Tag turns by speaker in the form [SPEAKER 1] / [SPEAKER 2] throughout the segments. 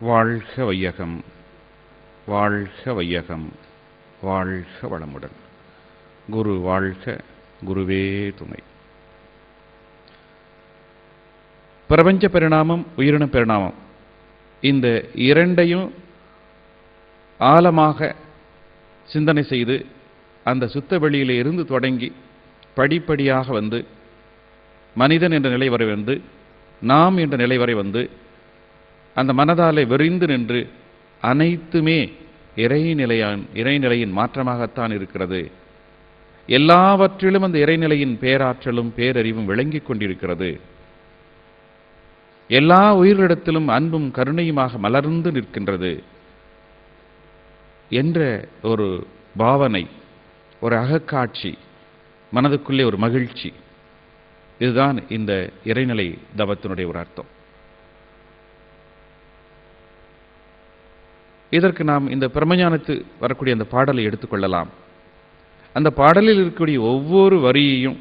[SPEAKER 1] வாழ்க வையகம், வாழ்க வையகம், வாழ்க வளமுடன். குரு வாழ்க, குருவே துணை. பிரபஞ்ச பரிணாமம், உயிரின பரிணாமம், இந்த இரண்டையும் ஆழமாக சிந்தனை செய்து அந்த சுத்த வெளியிலே இருந்து தொடங்கி படிப்படியாக வந்து மனிதன் என்ற நிலை வரை வந்து நாம் என்ற நிலை வரை வந்து அந்த மனதாலே விரிந்து நின்று அனைத்துமே இறைநிலையின் மாற்றமாகத்தான் இருக்கிறது. எல்லாவற்றிலும் அந்த இறைநிலையின் பேராற்றலும் பேரறிவும் விளங்கிக் கொண்டிருக்கிறது. எல்லா உயிரிடத்திலும் அன்பும் கருணையுமாக மலர்ந்து நிற்கின்றது என்ற ஒரு பாவனை, ஒரு அகக்காட்சி, மனதுக்குள்ளே ஒரு மகிழ்ச்சி. இதுதான் இந்த இறைநிலை தவத்தினுடைய ஒரு அர்த்தம். இதற்கு நாம் இந்த பிரமஞானத்து வரக்கூடிய அந்த பாடலை எடுத்துக்கொள்ளலாம். அந்த பாடலில் இருக்கக்கூடிய ஒவ்வொரு வரியையும்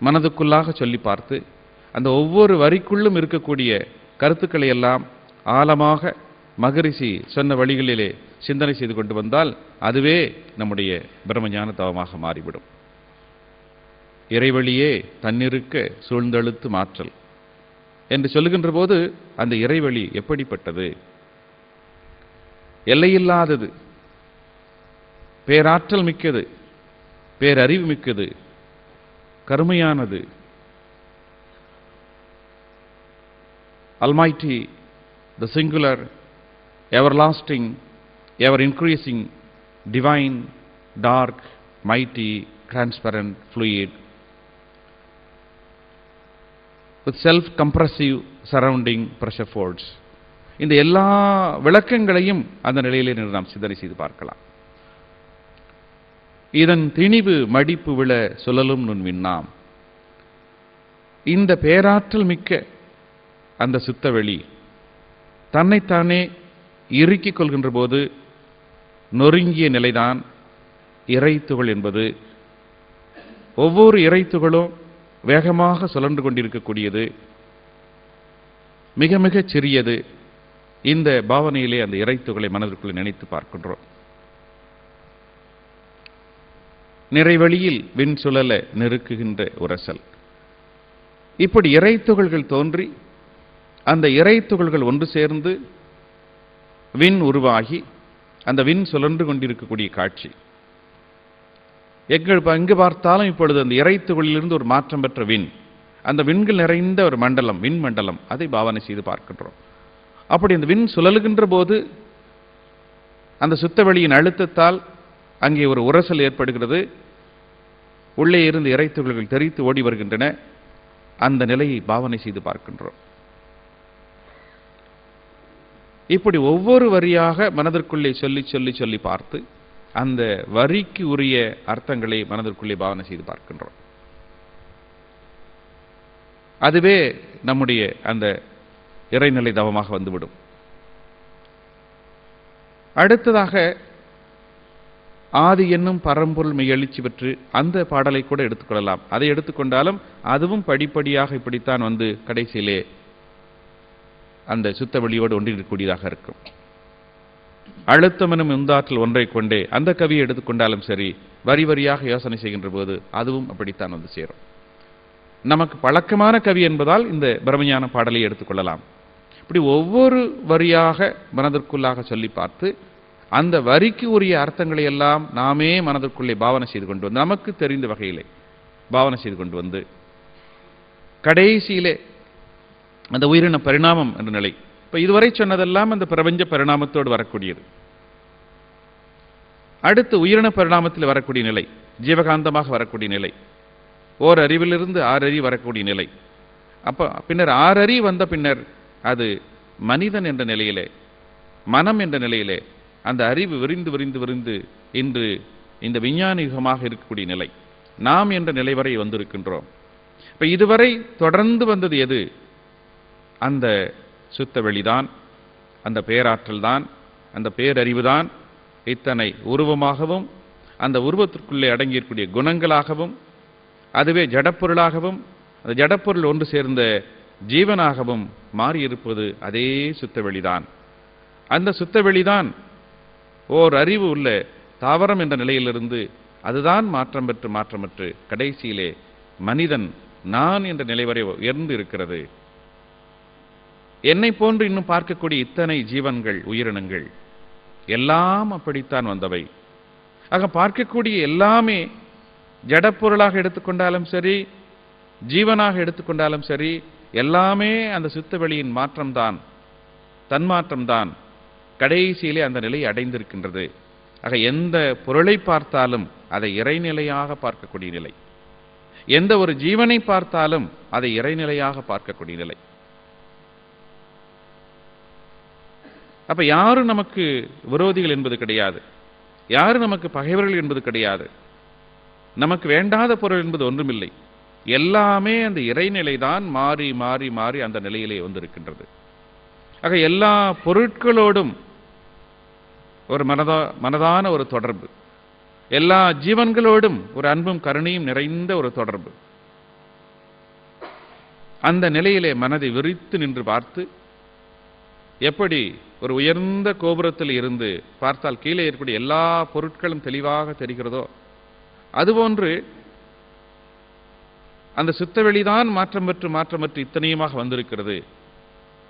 [SPEAKER 1] மனதுக்குள்ளாக சொல்லி பார்த்து அந்த ஒவ்வொரு வரிக்குள்ளும் இருக்கக்கூடிய கருத்துக்களை எல்லாம் ஆழமாக மகரிஷி சொன்ன வழிகளிலே சிந்தனை செய்து கொண்டு வந்தால் அதுவே நம்முடைய பிரம்மஞான தவமாக மாறிவிடும். இறைவழியே தன்னிருக்க சூழ்ந்தெழுத்து மாற்றல் என்று சொல்லுகின்ற போது அந்த இறைவழி எப்படிப்பட்டது? எல்லையில்லாதது, பேராற்றல் மிக்கது, பேரறிவு மிக்கது, கருமையானது. Almighty, the singular, everlasting, ever increasing, divine, dark, mighty, transparent, fluid, with self-compressive surrounding pressure folds. இந்த எல்லா விளக்கங்களையும் அந்த நிலையிலே நாம் சிந்தனை செய்து பார்க்கலாம். இதன் திணிவு மடிப்பு விழ சொல்லலும் நுண்விண்ணாம். இந்த பேராற்றல் மிக்க அந்த சுத்தவெளி தன்னைத்தானே இறுக்கிக் கொள்கின்ற போது நொறுங்கிய நிலைதான் இறைத்துகள் என்பது. ஒவ்வொரு இறைத்துகளும் வேகமாக சுழன்று கொண்டிருக்கக்கூடியது, மிக மிக சிறியது. இந்த பாவனையிலே அந்த இறைத்துகளை மனதிற்குள்ளே நினைத்து பார்க்கின்றோம். நிறைவெளியில் விண் சுழல நெருக்குகின்ற உரசல். இப்படி இறைத்துகள்கள் தோன்றி அந்த இறைத்துகள்கள் ஒன்று சேர்ந்து விண் உருவாகி அந்த விண் சுழன்று கொண்டிருக்கக்கூடிய காட்சி எங்கு பார்த்தாலும் இப்பொழுது அந்த இறைத்துகளிலிருந்து ஒரு மாற்றம் பெற்ற விண், அந்த விண்கள் நிறைந்த ஒரு மண்டலம், விண் மண்டலம், அதை பாவனை செய்து பார்க்கின்றோம். அப்படி அந்த விண் சுழலுகின்ற போது அந்த சுத்தவெளியின் அழுத்தத்தால் அங்கே ஒரு உரசல் ஏற்படுகிறது. உள்ளே இருந்து இறைத்துகள்கள் தெரித்து ஓடி வருகின்றன. அந்த நிலையை பாவனை செய்து பார்க்கின்றோம். இப்படி ஒவ்வொரு வரியாக மனதிற்குள்ளே சொல்லி சொல்லி சொல்லி பார்த்து அந்த வரிக்கு உரிய அர்த்தங்களை மனதிற்குள்ளே பாவனை செய்து பார்க்கின்றோம். அதுவே நம்முடைய அந்த இறைநிலை தவமாக வந்துவிடும். அடுத்ததாக ஆதி என்னும் பரம்பொருள் மெய் எழுச்சி பெற்று அந்த பாடலை கூட எடுத்துக்கொள்ளலாம். அதை எடுத்துக்கொண்டாலும் அதுவும் படிப்படியாக இப்படித்தான் வந்து கடைசியிலே அந்த சுத்த வெளியோடு ஒன்றிருக்கக்கூடியதாக இருக்கும். அழுத்தம் எனும் உந்தாற்றல் ஒன்றை கொண்டே அந்த கவியை எடுத்துக்கொண்டாலும் சரி, வரி வரியாக யோசனை செய்கின்ற போது அதுவும் அப்படித்தான் வந்து சேரும். நமக்கு பழக்கமான கவி என்பதால் இந்த பிரம்மஞான பாடலை எடுத்துக்கொள்ளலாம். இப்படி ஒவ்வொரு வரியாக மனதிற்குள்ளாக சொல்லி பார்த்து அந்த வரிக்கு உரிய அர்த்தங்களை எல்லாம் நாமே மனதிற்குள்ளே பாவனை செய்து கொண்டு வந்து நமக்கு தெரிந்த வகையிலே பாவனை செய்து கொண்டு வந்து கடைசியிலே அந்த உயிரின பரிணாமம் என்ற நிலை. இப்ப இதுவரை சொன்னதெல்லாம் அந்த பிரபஞ்ச பரிணாமத்தோடு வரக்கூடியது. அடுத்து உயிரின பரிணாமத்தில் வரக்கூடிய நிலை, ஜீவகாந்தமாக வரக்கூடிய நிலை, ஓர் அறிவிலிருந்து 6 அறிவு வரக்கூடிய நிலை. அப்ப பின்னர் 6 அறிவு வந்த பின்னர் அது மனிதன் என்ற நிலையிலே, மனம் என்ற நிலையிலே அந்த அறிவு விரிந்து விரிந்து விரிந்து இன்று இந்த விஞ்ஞான யுகமாக இருக்கக்கூடிய நிலை, நாம் என்ற நிலை வரை வந்திருக்கின்றோம். இப்ப இதுவரை தொடர்ந்து வந்தது எது? அந்த சுத்த வெளிதான், அந்த பேராற்றல் தான், அந்த பேரறிவு தான். இத்தனை உருவமாகவும் அந்த உருவத்திற்குள்ளே அடங்கியிருக்கூடிய குணங்களாகவும் அதுவே ஜடப்பொருளாகவும் அந்த ஜடப்பொருள் ஒன்று சேர்ந்த ஜீவனாகவும் மாறியிருப்பது அதே சுத்தவெளிதான். அந்த சுத்தவெளிதான் ஓர் அறிவு உள்ள தாவரம் என்ற நிலையிலிருந்து அதுதான் மாற்றம் பெற்று கடைசியிலே மனிதன் நான் என்ற நிலை வரை உயர்ந்து இருக்கிறது. என்னை போன்று இன்னும் பார்க்கக்கூடிய இத்தனை ஜீவன்கள், உயிரினங்கள் எல்லாம் அப்படித்தான் வந்தவை. ஆக பார்க்கக்கூடிய எல்லாமே ஜடப்பொருளாக எடுத்துக்கொண்டாலும் சரி, ஜீவனாக எடுத்துக்கொண்டாலும் சரி, எல்லாமே அந்த சுத்தவெளியின் மாற்றம்தான், தன்மாற்றம்தான் கடைசியிலே அந்த நிலையை அடைந்திருக்கின்றது. ஆக எந்த பொருளை பார்த்தாலும் அதை இறைநிலையாக பார்க்கக்கூடிய நிலை, எந்த ஒரு ஜீவனை பார்த்தாலும் அதை இறைநிலையாக பார்க்கக்கூடிய நிலை. அப்ப யாரும் நமக்கு விரோதிகள் என்பது கிடையாது, யாரும் நமக்கு பகைவர்கள் என்பது கிடையாது, நமக்கு வேண்டாத பொருள் என்பது ஒன்றுமில்லை. எல்லாமே அந்த இறைநிலைதான் மாறி மாறி மாறி அந்த நிலையிலே வந்திருக்கின்றது. ஆக எல்லா பொருட்களோடும் ஒரு மனதான ஒரு தொடர்பு, எல்லா ஜீவன்களோடும் ஒரு அன்பும் கருணையும் நிறைந்த ஒரு தொடர்பு. அந்த நிலையிலே மனதை விரித்து நின்று பார்த்து, எப்படி ஒரு உயர்ந்த கோபுரத்தில் இருந்து பார்த்தால் கீழே இருக்கக்கூடிய எல்லா பொருட்களும் தெளிவாக தெரிகிறதோ, அதுபோன்று அந்த சுத்தவெளிதான் மாற்றம் பெற்று இத்தனையுமாக வந்திருக்கிறது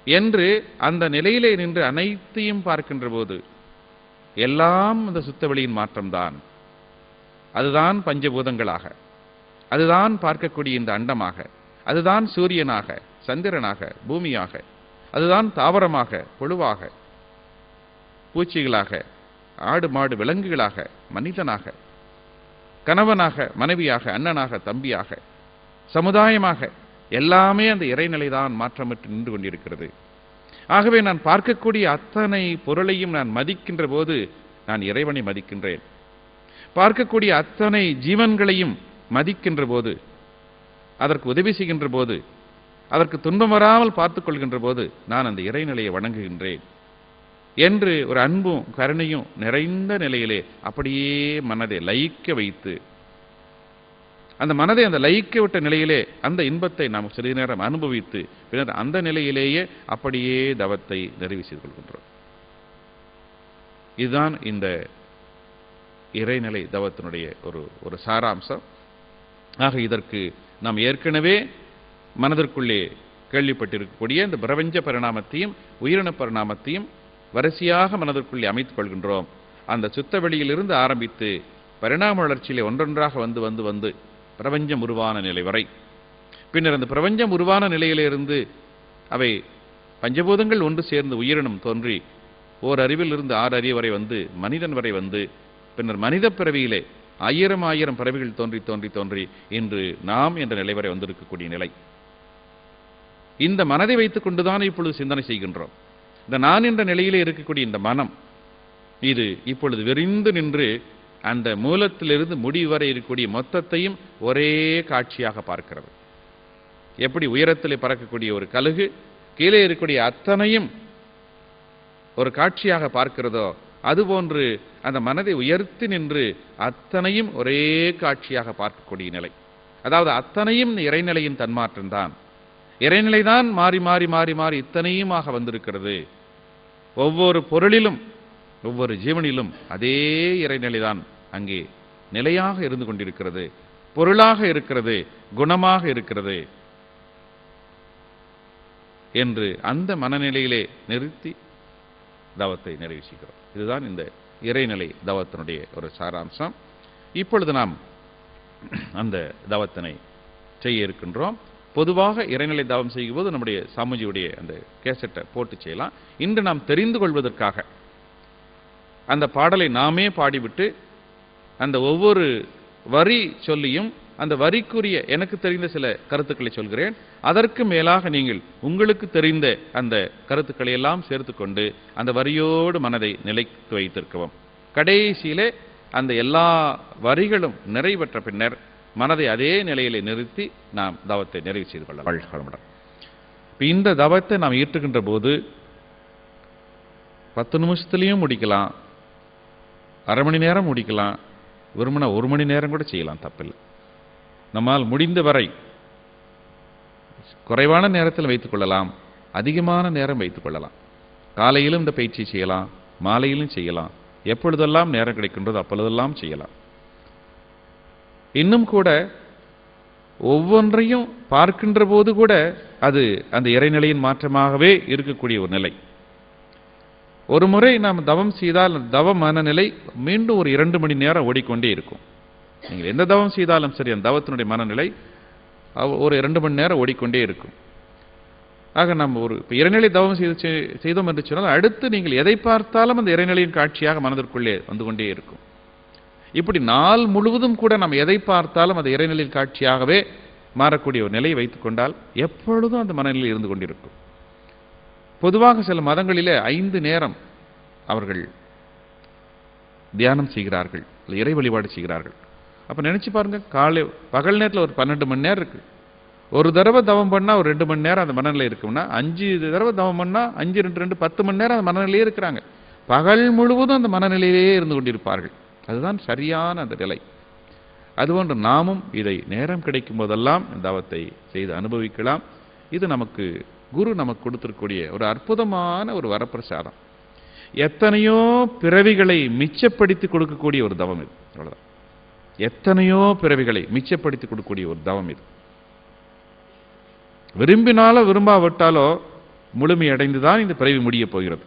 [SPEAKER 1] என்று அந்த நிலையிலே நின்று அனைத்தையும் பார்க்கின்ற போது எல்லாம் அந்த சுத்தவெளியின் மாற்றம்தான். அதுதான் பஞ்சபூதங்களாக, அதுதான் பார்க்கக்கூடிய இந்த அண்டமாக, அதுதான் சூரியனாக, சந்திரனாக, பூமியாக, அதுதான் தாவரமாக, புழுவாக, பூச்சிகளாக, ஆடு மாடு விலங்குகளாக, மனிதனாக, கணவனாக, மனைவியாக, அண்ணனாக, தம்பியாக, சமுதாயமாக, எல்லாமே அந்த இறைநிலைதான் மாற்றமற்று நின்று கொண்டிருக்கிறது. ஆகவே நான் பார்க்கக்கூடிய அத்தனை பொருளையும் நான் மதிக்கின்ற போது நான் இறைவனை மதிக்கின்றேன். பார்க்கக்கூடிய அத்தனை ஜீவன்களையும் மதிக்கின்ற போது, அதற்கு உதவி செய்கின்ற போது, அதற்கு துன்பம் வராமல் பார்த்துக் கொள்கின்ற போது நான் அந்த இறைநிலையை வணங்குகின்றேன் என்று ஒரு அன்பும் கருணையும் நிறைந்த நிலையிலே அப்படியே மனதை லயிக்க வைத்து, அந்த மனதை அந்த லயிக்க விட்ட நிலையிலே அந்த இன்பத்தை நாம் சிறிது நேரம் அனுபவித்து பின்னர் அந்த நிலையிலேயே அப்படியே தவத்தை நிறைவு செய்து கொள்கின்றோம். இதுதான் இந்த இறைநிலை தவத்தினுடைய ஒரு சாராம்சம். ஆக இதற்கு நாம் ஏற்கனவே மனதிற்குள்ளே கேள்விப்பட்டிருக்கக்கூடிய இந்த பிரபஞ்ச பரிணாமத்தையும் உயிரின பரிணாமத்தையும் வரிசையாக மனதிற்குள்ளே அமைத்துக் கொள்கின்றோம். அந்த சுத்த வெளியிலிருந்து ஆரம்பித்து பரிணாம வளர்ச்சியிலே ஒன்றொன்றாக வந்து வந்து பிரபஞ்சம் உருவான நிலை வரை, பின்னர் அந்த பிரபஞ்சம் உருவான நிலையிலிருந்து அவை பஞ்சபூதங்கள் ஒன்று சேர்ந்து உயிரினம் தோன்றி ஓர் அறிவிலிருந்து 6 அறிவு வரை வந்து மனிதன் வரை வந்து பின்னர் மனித பிறவியிலே 1000 பிறவிகள் தோன்றி தோன்றி தோன்றி இன்று நாம் என்ற நிலை வரை வந்திருக்கக்கூடிய நிலை. இந்த மனதை வைத்துக் கொண்டுதான் இப்பொழுது சிந்தனை செய்கின்றோம். இந்த நான் என்ற நிலையிலே இருக்கக்கூடிய இந்த மனம் இது இப்பொழுது விரிந்து நின்று அந்த மூலத்திலிருந்து முடிவு வரை இருக்கக்கூடிய மொத்தத்தையும் ஒரே காட்சியாக பார்க்கிறது. எப்படி உயரத்திலே பறக்கக்கூடிய ஒரு கழுகு கீழே இருக்கக்கூடிய அத்தனையும் ஒரு காட்சியாக பார்க்கிறதோ, அதுபோன்று அந்த மனதை உயர்த்தி நின்று அத்தனையும் ஒரே காட்சியாக பார்க்கக்கூடிய நிலை. அதாவது அத்தனையும் இறைநிலையின் தன்மாற்றம் தான். இறைநிலைதான் மாறி மாறி மாறி மாறி இத்தனையுமாக வந்திருக்கிறது. ஒவ்வொரு பொருளிலும் ஒவ்வொரு ஜீவனிலும் அதே இறைநிலைதான் அங்கே நிலையாக இருந்து கொண்டிருக்கிறது, பொருளாக இருக்கிறது, குணமாக இருக்கிறது என்று அந்த மனநிலையிலே நிறுத்தி தவத்தை நிறைவு செய்கிறோம். இதுதான் இந்த இறைநிலை தவத்தினுடைய ஒரு சாராம்சம். இப்பொழுது நாம் அந்த தவத்தினை செய்ய இருக்கின்றோம். பொதுவாக இறைநிலை தவம் செய்யும்போது நம்முடைய சாமுஜியுடைய அந்த கேசட்டை போட்டு செய்யலாம். இன்று நாம் தெரிந்து கொள்வதற்காக அந்த பாடலை நாமே பாடிவிட்டு அந்த ஒவ்வொரு வரி சொல்லியும் அந்த வரிக்குரிய எனக்கு தெரிந்த சில கருத்துக்களை சொல்கிறேன். அதற்கு மேலாக நீங்கள் உங்களுக்கு தெரிந்த அந்த கருத்துக்களை எல்லாம் சேர்த்துக்கொண்டு அந்த வரியோடு மனதை நிலைத்து வைத்திருக்கவும். கடைசியிலே அந்த எல்லா வரிகளும் நிறைவேற்ற பின்னர் மனதை அதே நிலையிலே நிறுத்தி நாம் தவத்தை நிறைவு செய்து கொள்ளலாம். இந்த தவத்தை நாம் ஈட்டுகின்ற போது 10 நிமிஷத்திலையும் முடிக்கலாம், அரை மணி நேரம் முடிக்கலாம், விரும்பினா 1 மணி நேரம் கூட செய்யலாம், தப்பில்லை. நம்மால் முடிந்த வரை குறைவான நேரத்தில் வைத்துக் கொள்ளலாம், அதிகமான நேரம் வைத்துக் கொள்ளலாம். காலையிலும் இந்த பயிற்சி செய்யலாம், மாலையிலும் செய்யலாம். எப்பொழுதெல்லாம் நேரம் கிடைக்கின்றதோ அப்பொழுதெல்லாம் செய்யலாம். இன்னும் கூட ஒவ்வொன்றையும் பார்க்கின்ற போது கூட அது அந்த இறைநிலையின் மாற்றமாகவே இருக்கக்கூடிய ஒரு நிலை. ஒரு முறை நாம் தவம் செய்தால் தவ மனநிலை மீண்டும் ஒரு 2 மணி நேரம் ஓடிக்கொண்டே இருக்கும். நீங்கள் எந்த தவம் செய்தாலும் சரி, அந்த தவத்தினுடைய மனநிலை ஒரு 2 மணி நேரம் ஓடிக்கொண்டே இருக்கும். ஆக நம்ம ஒரு இறைநிலை தவம் செய்தோம் என்று சொன்னால் அடுத்து நீங்கள் எதை பார்த்தாலும் அந்த இறைநிலையின் காட்சியாக மனதிற்குள்ளே வந்து கொண்டே இருக்கும். இப்படி நாள் முழுவதும் கூட நம்ம எதை பார்த்தாலும் அந்த இறைநிலையின் காட்சியாகவே மாறக்கூடிய ஒரு நிலையை வைத்துக் கொண்டால் எப்பொழுதும் அந்த மனநிலை இருந்து கொண்டிருக்கும். பொதுவாக சில மதங்களிலே 5 நேரம் அவர்கள் தியானம் செய்கிறார்கள், இறை வழிபாடு செய்கிறார்கள். அப்ப நினைச்சு பாருங்க, காலை பகல் நேரத்தில் ஒரு 12 மணி நேரம் இருக்கு. ஒரு தடவை தவம் பண்ணா ஒரு 2 மணி நேரம் அந்த மனநிலை இருக்கும்னா 5 தடவை தவம் பண்ணா 5 2 2 10 மணி நேரம் அந்த மனநிலையே இருக்கிறாங்க. பகல் முழுவதும் அந்த மனநிலையிலேயே இருந்து கொண்டிருப்பார்கள். அதுதான் சரியான அந்த நிலை. அதுபோன்று நாமும் இதை நேரம் கிடைக்கும் போதெல்லாம் இந்த தவத்தை செய்து அனுபவிக்கலாம். இது நமக்கு குரு நமக்கு கொடுத்திருக்கக்கூடிய ஒரு அற்புதமான ஒரு வரப்பிரசாதம். எத்தனையோ பிறவிகளை மிச்சப்படுத்தி கொடுக்கக்கூடிய ஒரு தவம் இது. அவ்வளவுதான். எத்தனையோ பிறவிகளை மிச்சப்படுத்தி கொடுக்கக்கூடிய ஒரு தவம் இது. விரும்பினாலோ விரும்பாவிட்டாலோ முழுமையடைந்துதான் இந்த பிறவி முடிய போகிறது.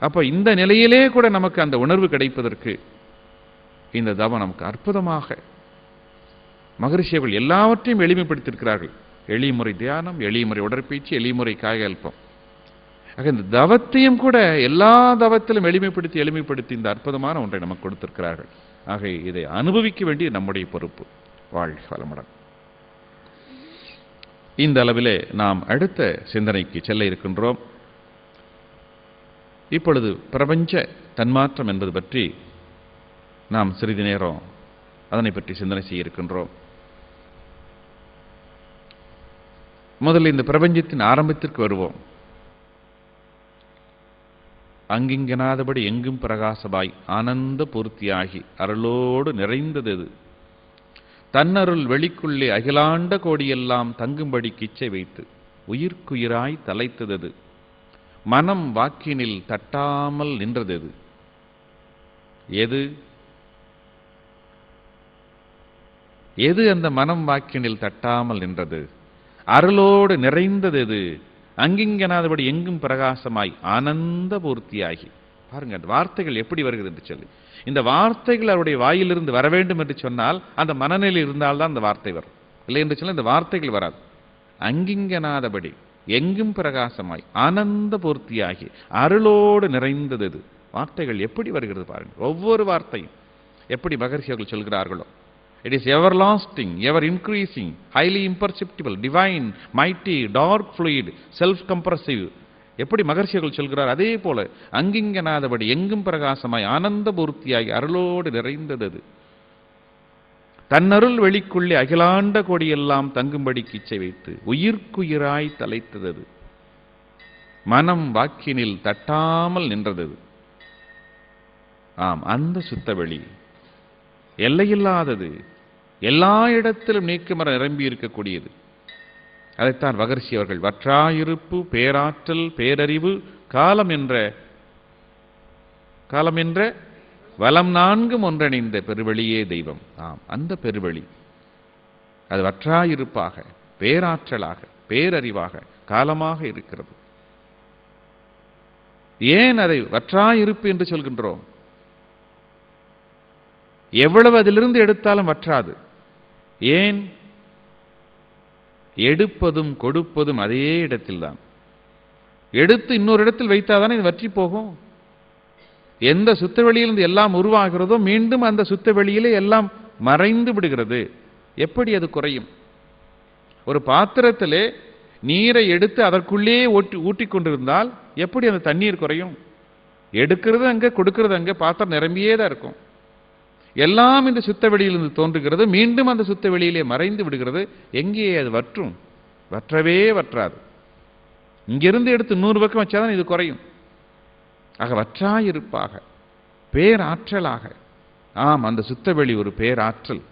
[SPEAKER 1] அப்ப இந்த நிலையிலே கூட நமக்கு அந்த உணர்வு கிடைப்பதற்கு இந்த தவம் நமக்கு அற்புதமாக மகரிஷியர்கள் எல்லாவற்றையும் எளிமைப்படுத்தியிருக்கிறார்கள். எளிய முறை தியானம், எளிய முறை உடற்பயிற்சி, எளிய முறை காயகல்பம். ஆக இந்த தவத்தையும் கூட எல்லா தவத்திலும் எளிமைப்படுத்தி இந்த அற்புதமான ஒன்றை நமக்கு கொடுத்திருக்கிறார்கள். ஆக இதை அனுபவிக்க வேண்டிய நம்முடைய பொறுப்பு. வாழ்க வளமுடன். இந்த அளவிலே நாம் அடுத்த சிந்தனைக்கு செல்ல இருக்கின்றோம். இப்பொழுது பிரபஞ்ச தன்மாற்றம் என்பது பற்றி நாம் சிறிது நேரம் அதனை பற்றி சிந்தனை செய்ய இருக்கின்றோம். முதலில் இந்த பிரபஞ்சத்தின் ஆரம்பத்திற்கு வருவோம். அங்கிங்கனாதபடி எங்கும் பிரகாசமாய் ஆனந்த பூர்த்தியாகி அருளோடு நிறைந்தது. தன்னருள் வெளிக்குள்ளே அகிலாண்ட கோடியெல்லாம் தங்கும்படி கிச்சை வைத்து உயிர்க்குயிராய் தலைத்தது. மனம் வாக்கினில் தட்டாமல் நின்றது. எது எது அந்த மனம் வாக்கினில் தட்டாமல் நின்றது? அருளோடு நிறைந்தது. அங்கிங்கனாதபடி எங்கும் பிரகாசமாய் ஆனந்த பூர்த்தியாகி. பாருங்க அந்த வார்த்தைகள் எப்படி வருகிறது என்று சொல்லி. இந்த வார்த்தைகள் அவருடைய வாயிலிருந்து வர வேண்டும் என்று சொன்னால் அந்த மனநிலை இருந்தால்தான் அந்த வார்த்தை வரும். இல்லை என்று சொன்னால் இந்த வார்த்தைகள் வராது. அங்கிங்கனாதபடி எங்கும் பிரகாசமாய் ஆனந்த பூர்த்தியாகி அருளோடு நிறைந்தது. வார்த்தைகள் எப்படி வருகிறது பாருங்க. ஒவ்வொரு வார்த்தையும் எப்படி மகரிஷியர்கள் சொல்கிறார்களோ, it is everlasting, ever increasing, highly imperceptible, divine, mighty, dark fluid, self compressive. எப்படி மகரிஷியர்கள் சொல்கிறார் அதே போல அங்கிங்கனாதபடி எங்கும் பிரகாசமாய் ஆனந்த பூர்த்தியாகி அருளோடு நிறைந்தது. தன்னருள் வெளிக்குள்ளே அகிலாண்ட கோடியெல்லாம் தங்கும்படி கிச்சை வைத்து உயிர்க்குயிராய் தலைத்தது. மனம் வாக்கினில் தட்டாமல் நின்றது. ஆம், அந்த சுத்தவெளி எல்லையில்லாதது, எல்லா இடத்திலும் நீக்கமர நிரம்பி இருக்கக்கூடியது. அதைத்தான் மகரிஷி அவர்கள் வற்றாயிருப்பு, பேராற்றல், பேரறிவு, காலம் என்ற வலம் 4 ஒன்றிணைந்த பெருவெளியே தெய்வம். ஆம், அந்த பெருவெளி அது வற்றாயிருப்பாக, பேராற்றலாக, பேரறிவாக, காலமாக இருக்கிறது. ஏன் அதை வற்றாயிருப்பு என்று சொல்கின்றோம்? எவ்வளவு அதிலிருந்து எடுத்தாலும் வற்றாது. ஏன்? எடுப்பதும் கொடுப்பதும் அதே இடத்தில்தான். எடுத்து இன்னொரு இடத்தில் வைத்தாதானே இது வற்றி போகும். எந்த சுத்தவெளியிலிருந்து எல்லாம் உருவாகிறதோ மீண்டும் அந்த சுத்தவெளியிலே எல்லாம் மறைந்து விடுகிறது. எப்படி அது குறையும்? ஒரு பாத்திரத்திலே நீரை எடுத்து அதற்குள்ளே ஊற்றிக் கொண்டிருந்தால் எப்படி அந்த தண்ணீர் குறையும்? எடுக்கிறது அங்க, கொடுக்கிறது அங்க, பாத்திரம் நிரம்பியே தான் இருக்கும். எல்லாம் இந்த சுத்த வெளியிலிருந்து தோன்றுகிறது, மீண்டும் அந்த சுத்த வெளியிலே மறைந்து விடுகிறது. எங்கே அது வற்றும்? வற்றவே வற்றாது. இங்கிருந்து எடுத்து 100 பக்கம் வச்சாதான் இது குறையும். ஆக வற்றாயிருப்பாக, பேராற்றலாக. ஆம், அந்த சுத்தவெளி ஒரு பேராற்றல்.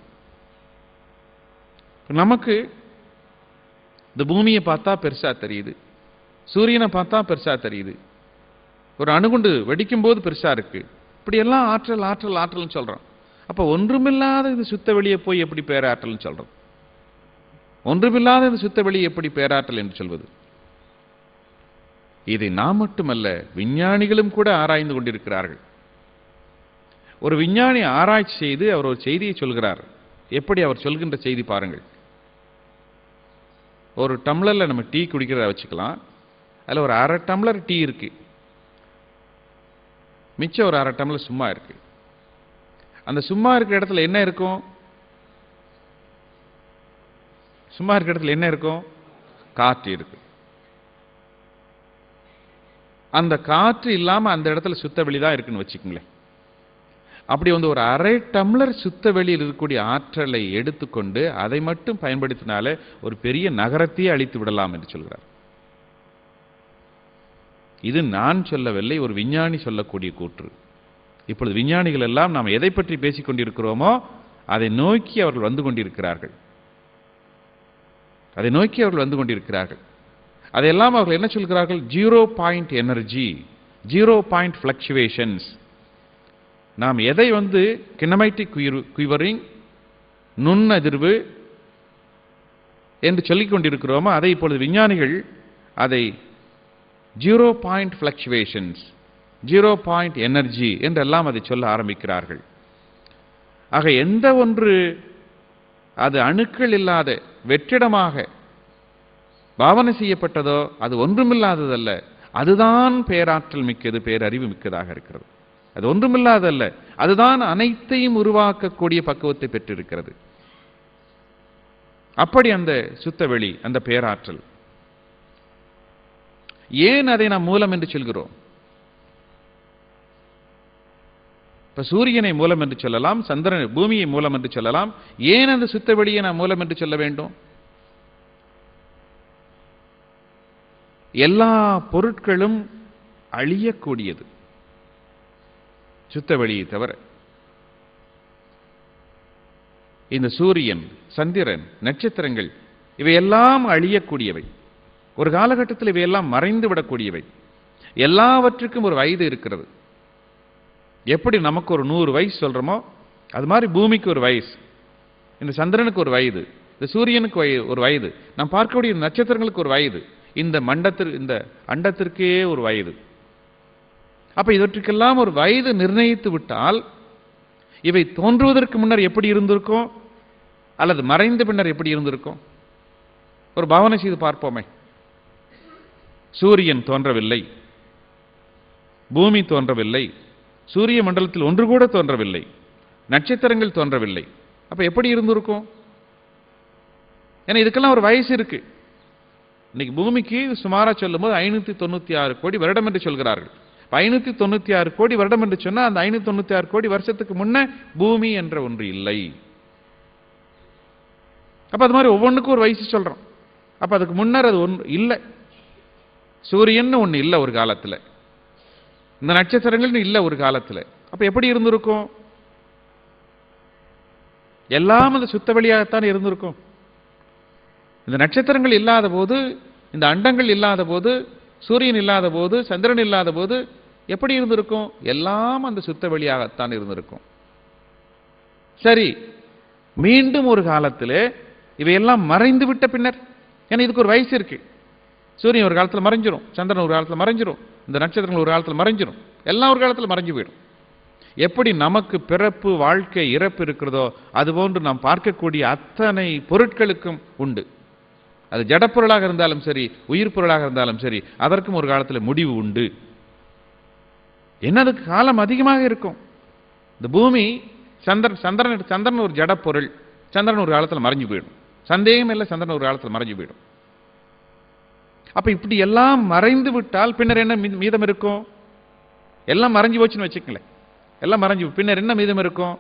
[SPEAKER 1] நமக்கு இந்த பூமியை பார்த்தா பெருசா தெரியுது, சூரியனை பார்த்தா பெருசா தெரியுது, ஒரு அணுகுண்டு வெடிக்கும் போது பெருசா இருக்கு. இப்படி எல்லாம் ஆற்றல் ஆற்றல் ஆற்றல்னு சொல்றோம். அப்ப ஒன்றுமில்லாத இந்த சுத்த வெளியே போய் எப்படி பேராற்றல்னு சொல்றோம்? ஒன்றுமில்லாத இந்த சுத்த வெளியே எப்படி பேராற்றல் என்று சொல்வது? இதை நாம் மட்டுமல்ல, விஞ்ஞானிகளும் கூட ஆராய்ந்து கொண்டிருக்கிறார்கள். ஒரு விஞ்ஞானி ஆராய்ச்சி செய்து அவர் ஒரு செய்தியை சொல்கிறார். எப்படி அவர் சொல்கின்ற செய்தி பாருங்கள். ஒரு டம்ளர்ல நம்ம டீ குடிக்கிறத வச்சுக்கலாம். அதுல ஒரு அரை டம்ளர் டீ இருக்கு, மிச்சம் ஒரு அரை டம்ளர் சும்மா இருக்கு. அந்த சும்மா இருக்கிற இடத்துல என்ன இருக்கும்? சும்மா இருக்கிற இடத்துல என்ன இருக்கும்? காற்று இருக்கு. அந்த காற்று இல்லாம அந்த இடத்துல சுத்த வெளி தான் இருக்குன்னு வச்சுக்கோங்களேன். அப்படி வந்து ஒரு அரை டம்ளர் சுத்த வெளியில் இருக்கக்கூடிய ஆற்றலை எடுத்துக்கொண்டு அதை மட்டும் பயன்படுத்தினாலே ஒரு பெரிய நகரத்தையே அழித்து விடலாம் என்று சொல்கிறார். இது நான் சொல்லவில்லை, ஒரு விஞ்ஞானி சொல்லக்கூடிய கூற்று. இப்பொழுது விஞ்ஞானிகள் எல்லாம் நாம் எதை பற்றி பேசிக் கொண்டிருக்கிறோமோ அதை நோக்கி அவர்கள் வந்து கொண்டிருக்கிறார்கள். அதை நோக்கி அவர்கள் வந்து கொண்டிருக்கிறார்கள். அதையெல்லாம் அவர்கள் என்ன சொல்கிறார்கள்? 0 பாயிண்ட் எனர்ஜி, 0 பாயிண்ட் பிளக்சுவேஷன்ஸ். நாம் எதை வந்து கினமேட்டிக் குயிவரிங், நுண்ணதிர்வு என்று சொல்லிக் கொண்டிருக்கிறோமோ அதை இப்பொழுது விஞ்ஞானிகள் அதை 0 பாயிண்ட் பிளக்சுவேஷன்ஸ், 0 பாயிண்ட் எனர்ஜி என்றெல்லாம் அதை சொல்ல ஆரம்பிக்கிறார்கள். ஆக எந்த ஒன்று அது அணுக்கள் இல்லாத வெற்றிடமாக பாவனை செய்யப்பட்டதோ அது ஒன்றுமில்லாததல்ல, அதுதான் பேராற்றல் மிக்கது, பேரறிவு மிக்கதாக இருக்கிறது. அது ஒன்றுமில்லாதல்ல, அதுதான் அனைத்தையும் உருவாக்கக்கூடிய பக்குவத்தை பெற்றிருக்கிறது. அப்படி அந்த சுத்தவெளி, அந்த பேராற்றல். ஏன் அதை நாம் மூலம் என்று சொல்கிறோம்? இப்ப சூரியனை மூலம் என்று சொல்லலாம், சந்திரன் பூமியை மூலம் என்று சொல்லலாம். ஏன் அந்த சுத்தவெளியை நாம் மூலம் என்று சொல்ல வேண்டும்? எல்லா பொருட்களும் அழியக்கூடியது சுத்தவெளியை தவிர. இந்த சூரியன், சந்திரன், நட்சத்திரங்கள் இவையெல்லாம் அழியக்கூடியவை. ஒரு காலகட்டத்தில் இவையெல்லாம் மறைந்து விடக்கூடியவை. எல்லாவற்றுக்கும் ஒரு வயது இருக்கிறது. எப்படி நமக்கு ஒரு 100 வயசு சொல்றோமோ அது மாதிரி பூமிக்கு ஒரு வயசு, இந்த சந்திரனுக்கு ஒரு வயது, இந்த சூரியனுக்கு ஒரு வயது, நாம் பார்க்கக்கூடிய நட்சத்திரங்களுக்கு ஒரு வயது, இந்த இந்த அண்டத்திற்கே ஒரு வயது. அப்ப இதற்கெல்லாம் ஒரு வயது நிர்ணயித்து விட்டால் இவை தோன்றுவதற்கு முன்னர் எப்படி இருந்திருக்கும் அல்லது மறைந்த பின்னர் எப்படி இருந்திருக்கும்? ஒரு பாவனை செய்து பார்ப்போமே. சூரியன் தோன்றவில்லை, பூமி தோன்றவில்லை, சூரிய மண்டலத்தில் ஒன்று கூட தோன்றவில்லை, நட்சத்திரங்கள் தோன்றவில்லை. அப்ப எப்படி இருந்திருக்கும்? ஏன்னா இதுக்கெல்லாம் ஒரு வயசு இருக்கு. இன்னைக்கு பூமிக்கு சுமாரா சொல்லும் போது 596 கோடி வருடம் என்று சொல்கிறார்கள். 596 கோடி வருடம் என்று சொன்னா அந்த 596 கோடி வருஷத்துக்கு முன்ன பூமி என்ற ஒன்று இல்லை. அப்ப அது மாதிரி ஒவ்வொன்றுக்கும் ஒரு வயசு சொல்றோம். அப்ப அதுக்கு முன்னர் அது ஒன்று இல்லை. சூரியன் ஒண்ணு இல்லை ஒரு காலத்துல, இந்த நட்சத்திரங்கள் இல்லை ஒரு காலத்துல. அப்ப எப்படி இருந்திருக்கும்? எல்லாம் அந்த சுத்த வெளியாகத்தான் இருந்திருக்கும். இந்த நட்சத்திரங்கள் இல்லாத போது, இந்த அண்டங்கள் இல்லாத போது, சூரியன் இல்லாத போது, சந்திரன் இல்லாத போது எப்படி இருந்திருக்கும்? எல்லாம் அந்த சுத்த வெளியாகத்தான் இருந்திருக்கும். சரி, மீண்டும் ஒரு காலத்திலே இவையெல்லாம் மறைந்து விட்ட பின்னர், ஏன்னா இதுக்கு ஒரு வயசு இருக்கு. சூரியன் ஒரு காலத்தில் மறைஞ்சிரும், சந்திரன் ஒரு காலத்தில் மறைஞ்சிரும், இந்த நட்சத்திரங்கள் ஒரு காலத்தில் மறைஞ்சிரும், எல்லாம் ஒரு காலத்தில் மறைஞ்சு போயிடும். எப்படி நமக்கு பிறப்பு, வாழ்க்கை, இறப்பு இருக்கிறதோ அதுபோன்று நாம் பார்க்கக்கூடிய அத்தனை பொருட்களுக்கும் உண்டு. அது ஜடப்பொருளாக இருந்தாலும் சரி, உயிர் பொருளாக இருந்தாலும் சரி, அதற்கும் ஒரு காலத்தில் முடிவு உண்டு. என்னதுக்கு காலம் அதிகமாக இருக்கும். இந்த பூமி, சந்திரன் ஒரு ஜடப்பொருள், சந்திரன் ஒரு காலத்தில் மறைஞ்சு போயிடும். சந்தேகம் இல்லை, சந்திரன் ஒரு காலத்தில் மறைஞ்சு போயிடும். அப்ப இப்படி எல்லாம் மறைந்து விட்டால் பின்னர் என்ன மீதம் இருக்கும்? எல்லாம் மறைஞ்சு போச்சுன்னு வச்சுக்கங்களேன். எல்லாம் மறைஞ்சு பின்னர் என்ன மீதம் இருக்கும்?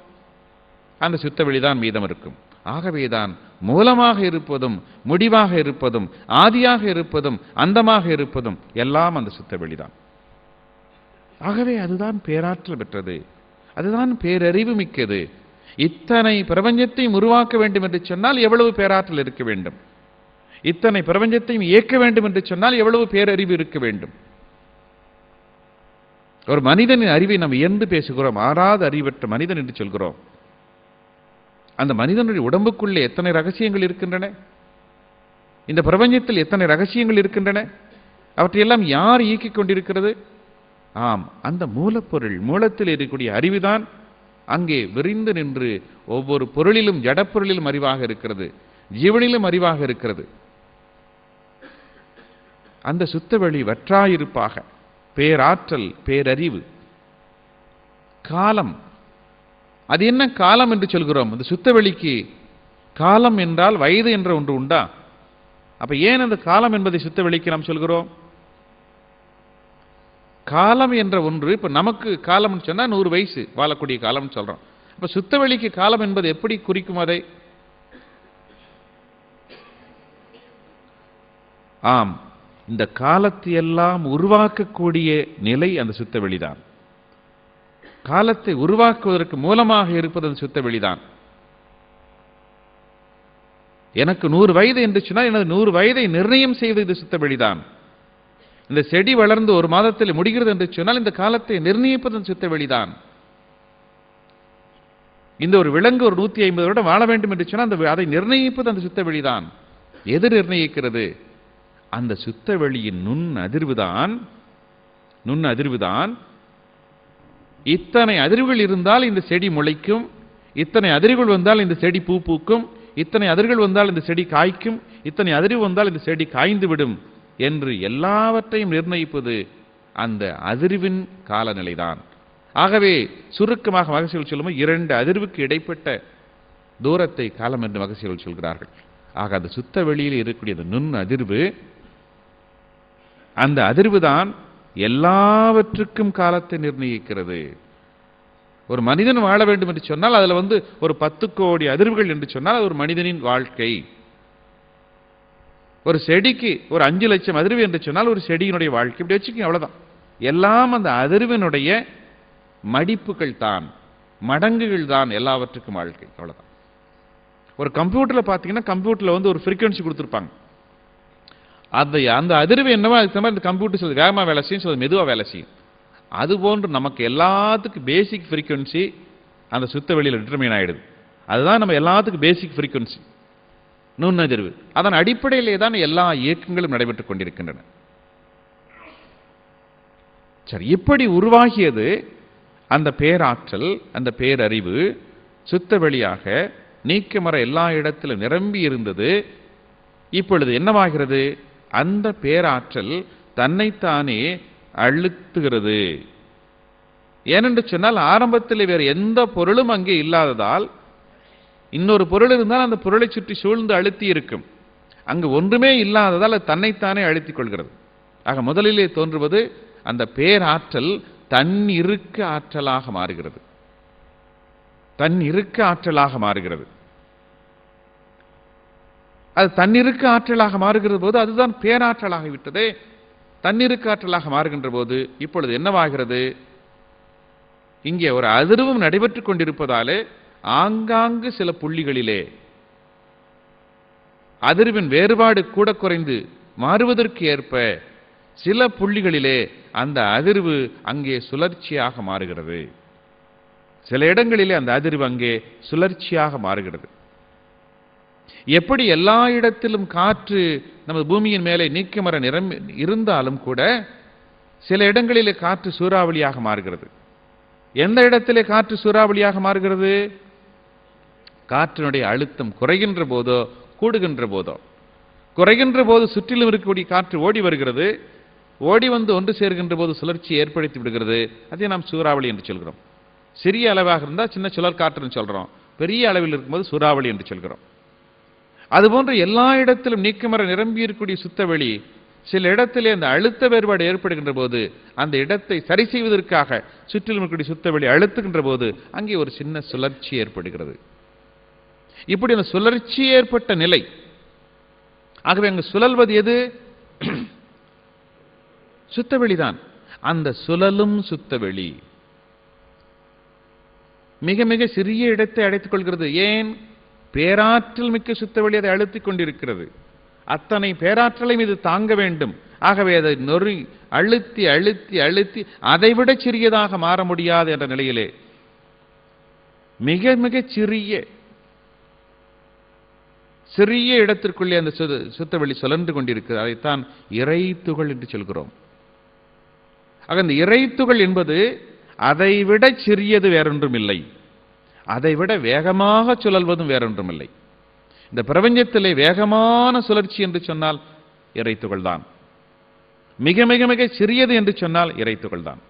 [SPEAKER 1] அந்த சுத்த வெளிதான் மீதம் இருக்கும். ஆகவேதான் மூலமாக இருப்பதும், முடிவாக இருப்பதும், ஆதியாக இருப்பதும், அந்தமாக இருப்பதும் எல்லாம் அந்த சுத்த வெளிதான். ஆகவே அதுதான் பேராற்றல் பெற்றது, அதுதான் பேரறிவு மிக்கது. இத்தனை பிரபஞ்சத்தையும் உருவாக்க வேண்டும் என்று சொன்னால் எவ்வளவு பேராற்றல் இருக்க வேண்டும்? இத்தனை பிரபஞ்சத்தையும் இயக்க வேண்டும் என்று சொன்னால் எவ்வளவு பேரறிவு இருக்க வேண்டும்? ஒரு மனிதனின் அறிவை நாம் வியந்து பேசுகிறோம். ஆறாத அறிவற்ற மனிதன் என்று சொல்கிறோம். அந்த மனிதனுடைய உடம்புக்குள்ளே எத்தனை ரகசியங்கள் இருக்கின்றன? இந்த பிரபஞ்சத்தில் எத்தனை ரகசியங்கள் இருக்கின்றன? அவற்றையெல்லாம் யார் இயக்கிக் கொண்டிருக்கிறது? ஆம், அந்த மூலப்பொருள், மூலத்தில் இருக்கக்கூடிய அறிவுதான் அங்கே விரிந்து நின்று ஒவ்வொரு பொருளிலும், ஜடப்பொருளிலும் அறிவாக இருக்கிறது, ஜீவனிலும் அறிவாக இருக்கிறது. அந்த சுத்தவெளி வற்றாயிருப்பாக, பேராற்றல், பேரறிவு. காலம், அது என்ன காலம் என்று சொல்கிறோம்? அந்த சுத்தவெளிக்கு காலம் என்றால் வயது என்ற ஒன்று உண்டா? அப்ப ஏன் அந்த காலம் என்பதை சுத்தவெளிக்கு நாம் சொல்கிறோம்? காலம் என்ற ஒன்று, இப்ப நமக்கு காலம் சொன்னா 100 வயசு வாழக்கூடிய காலம் சொல்றோம். அப்ப சுத்தவெளிக்கு காலம் என்பது எப்படி குறிக்கும் அதை? ஆம், இந்த காலத்தை எல்லாம் உருவாக்கக்கூடிய நிலை அந்த சுத்தவெளிதான். காலத்தை உருவாக்குவதற்கு மூலமாக இருப்பது அந்த சுத்தவெளிதான். எனக்கு 100 வயது என்று சொன்னால் எனது 100 வயதை நிர்ணயம் செய்வது இது சுத்தவெளிதான். இந்த செடி வளர்ந்து 1 மாதத்தில் முடிகிறது என்று சொன்னால் இந்த காலத்தை நிர்ணயிப்பது அந்த சுத்தவெளிதான். இந்த ஒரு விலங்கு ஒரு 150 வருடம் வாழ வேண்டும் என்று சொன்னால் அதை நிர்ணயிப்பது அந்த சுத்தவெளிதான். எது நிர்ணயிக்கிறது? அந்த சுத்தவெளியின் நுண் அதிர்வுதான். இத்தனை அதிர்வுகள் இருந்தால் இந்த செடி முளைக்கும், இத்தனை அதிர்வுகள் வந்தால் இந்த செடி பூ பூக்கும், இத்தனை அதிர்வுகள் வந்தால் இந்த செடி காய்க்கும், இத்தனை அதிர்வு வந்தால் இந்த செடி காய்ந்து விடும் என்று எல்லாவற்றையும் நிர்ணயிப்பது அந்த அதிர்வின் காலநிலைதான். ஆகவே சுருக்கமாக மகசிகள் சொல்லும்போது 2 அதிர்வுக்கு இடைப்பட்ட தூரத்தை காலம் என்று மகசிகள் சொல்கிறார்கள். ஆக அந்த சுத்த வெளியில் இருக்கக்கூடிய அந்த நுண் அதிர்வு, அந்த அதிர்வுதான் எல்லாவற்றுக்கும் காலத்தை நிர்ணயிக்கிறது. ஒரு மனிதன் வாழ வேண்டும் என்று சொன்னால் அதுல ஒரு 10 கோடி அதிர்வுகள் என்று சொன்னால் அது ஒரு மனிதனின் வாழ்க்கை. ஒரு செடிக்கு ஒரு 5 லட்சம் அதிர்வு என்று சொன்னால் ஒரு செடியினுடைய வாழ்க்கை. இப்படி வச்சுக்கோங்க, அவ்வளவுதான். எல்லாம் அந்த அதிர்வினுடைய மடிப்புகள் தான், மடங்குகள் தான் எல்லாவற்றுக்கும் வாழ்க்கை. அவ்வளவுதான். ஒரு கம்ப்யூட்டர்ல பாத்தீங்கன்னா கம்ப்யூட்டர்ல ஒரு ஃப்ரீக்வன்சி கொடுத்திருப்பாங்க. அந்த அதிர்வு என்னவோ அதுக்கு மாதிரி இந்த கம்ப்யூட்டர் சில வேகமா வேலை செய்யும், சில மெதுவா வேலை செய்யும். அதுபோன்று நமக்கு எல்லாத்துக்கும் பேசிக் ஃப்ரீக்வன்சி அந்த சுத்த வெளியில் டிட்டர்மைன் ஆயிடுது. அதுதான் நம்ம எல்லாத்துக்கும் பேசிக் ஃப்ரீக்வன்சி, நுண்ணதிர்வு. அதன் அடிப்படையிலே தான் எல்லா இயக்கங்களும் நடைபெற்றுக் கொண்டிருக்கின்றன. சரி, இப்படி உருவாகியது அந்த பேராற்றல், அந்த பேரறிவு சுத்த வெளியாக நீக்கமர எல்லா இடத்திலும் நிரம்பி இருந்தது. இப்பொழுது என்னவாகிறது? அந்த பேராற்றல் தன்னைத்தானே அழுத்துகிறது. ஏனென்று சொன்னால் ஆரம்பத்தில் வேறு எந்த பொருளும் அங்கே இல்லாததால், இன்னொரு பொருள் இருந்தால் அந்த பொருளை சுற்றி சூழ்ந்து அழுத்தி இருக்கும். அங்கு ஒன்றுமே இல்லாததால் அது தன்னைத்தானே அழுத்திக் கொள்கிறது. ஆக முதலிலே தோன்றுவது அந்த பேராற்றல் தன்னிருக்க ஆற்றலாக மாறுகிறது. தன்னிருக்க ஆற்றலாக மாறுகிறது. அது தன்னிருக்க ஆற்றலாக மாறுகிற போது அதுதான் பேராற்றலாக விட்டதே. தன்னிருக்க ஆற்றலாக மாறுகின்ற போது இப்பொழுது என்னவாகிறது? இங்கே ஒரு அதிர்வும் நடைபெற்றுக் கொண்டிருப்பதாலே ஆங்காங்கு சில புள்ளிகளிலே அதிர்வின் வேறுபாடு கூட குறைந்து மாறுவதற்கு ஏற்ப சில புள்ளிகளிலே அந்த அதிர்வு அங்கே சுழற்சியாக மாறுகிறது. சில இடங்களிலே அந்த அதிர்வு அங்கே சுழற்சியாக மாறுகிறது. எப்படி எல்லா இடத்திலும் காற்று நமது பூமியின் மேலே நீக்கமர நிரம்பி இருந்தாலும் கூட சில இடங்களிலே காற்று சூறாவளியாக மாறுகிறது. எந்த இடத்திலே காற்று சூறாவளியாக மாறுகிறது? காற்றினுடைய அழுத்தம் குறைகின்ற போதோ கூடுகின்ற போதோ. குறைகின்ற போது சுற்றிலும் இருக்கக்கூடிய காற்று ஓடி வருகிறது, ஓடி வந்து ஒன்று சேர்கின்ற போது சுழற்சியை ஏற்படுத்தி விடுகிறது. அதை நாம் சூறாவளி என்று சொல்கிறோம். சிறிய அளவாக இருந்தால் சின்ன சுழல் காற்றுன்னு சொல்றோம், பெரிய அளவில் இருக்கும்போது சூறாவளி என்று சொல்கிறோம். அதுபோன்று எல்லா இடத்திலும் நீக்கமர நிரம்பி இருக்கக்கூடிய சுத்தவெளி சில இடத்திலே அந்த அழுத்த வேறுபாடு ஏற்படுகின்ற போது அந்த இடத்தை சரி செய்வதற்காக சுற்றிலும் இருக்கக்கூடிய சுத்தவெளி அழுத்துகின்ற போது அங்கே ஒரு சின்ன சுழற்சி ஏற்படுகிறது. இப்படி அந்த சுழற்சி ஏற்பட்ட நிலை. ஆகவே அங்கு சுழல்வது எது? சுத்தவெளிதான். அந்த சுழலும் சுத்தவெளி மிக மிக சிறிய இடத்தை அடைத்துக் கொள்கிறது. ஏன்? பேராற்றல் மிக்க சுத்தவெளி அதை அழுத்திக் கொண்டிருக்கிறது. அத்தனை பேராற்றலையும் இது தாங்க வேண்டும். ஆகவே அதை அழுத்தி அழுத்தி அழுத்தி அதைவிட சிறியதாக மாற முடியாது என்ற நிலையிலே மிக மிக சிறிய இடத்திற்குள்ளே அந்த சுத்தவெளி சுழன்று கொண்டிருக்கிறது. அதைத்தான் இறைத்துகள் என்று சொல்கிறோம். ஆக அந்த இறைத்துகள் என்பது அதைவிட சிறியது வேறொன்றும் இல்லை, அதைவிட வேகமாக சுழல்வதும் வேறொன்றும் இல்லை. இந்த பிரபஞ்சத்திலே வேகமான சுழற்சி என்று சொன்னால் இறைத்துகள் தான், மிக மிக மிக சிறியது என்று சொன்னால் இறைத்துகள் தான்.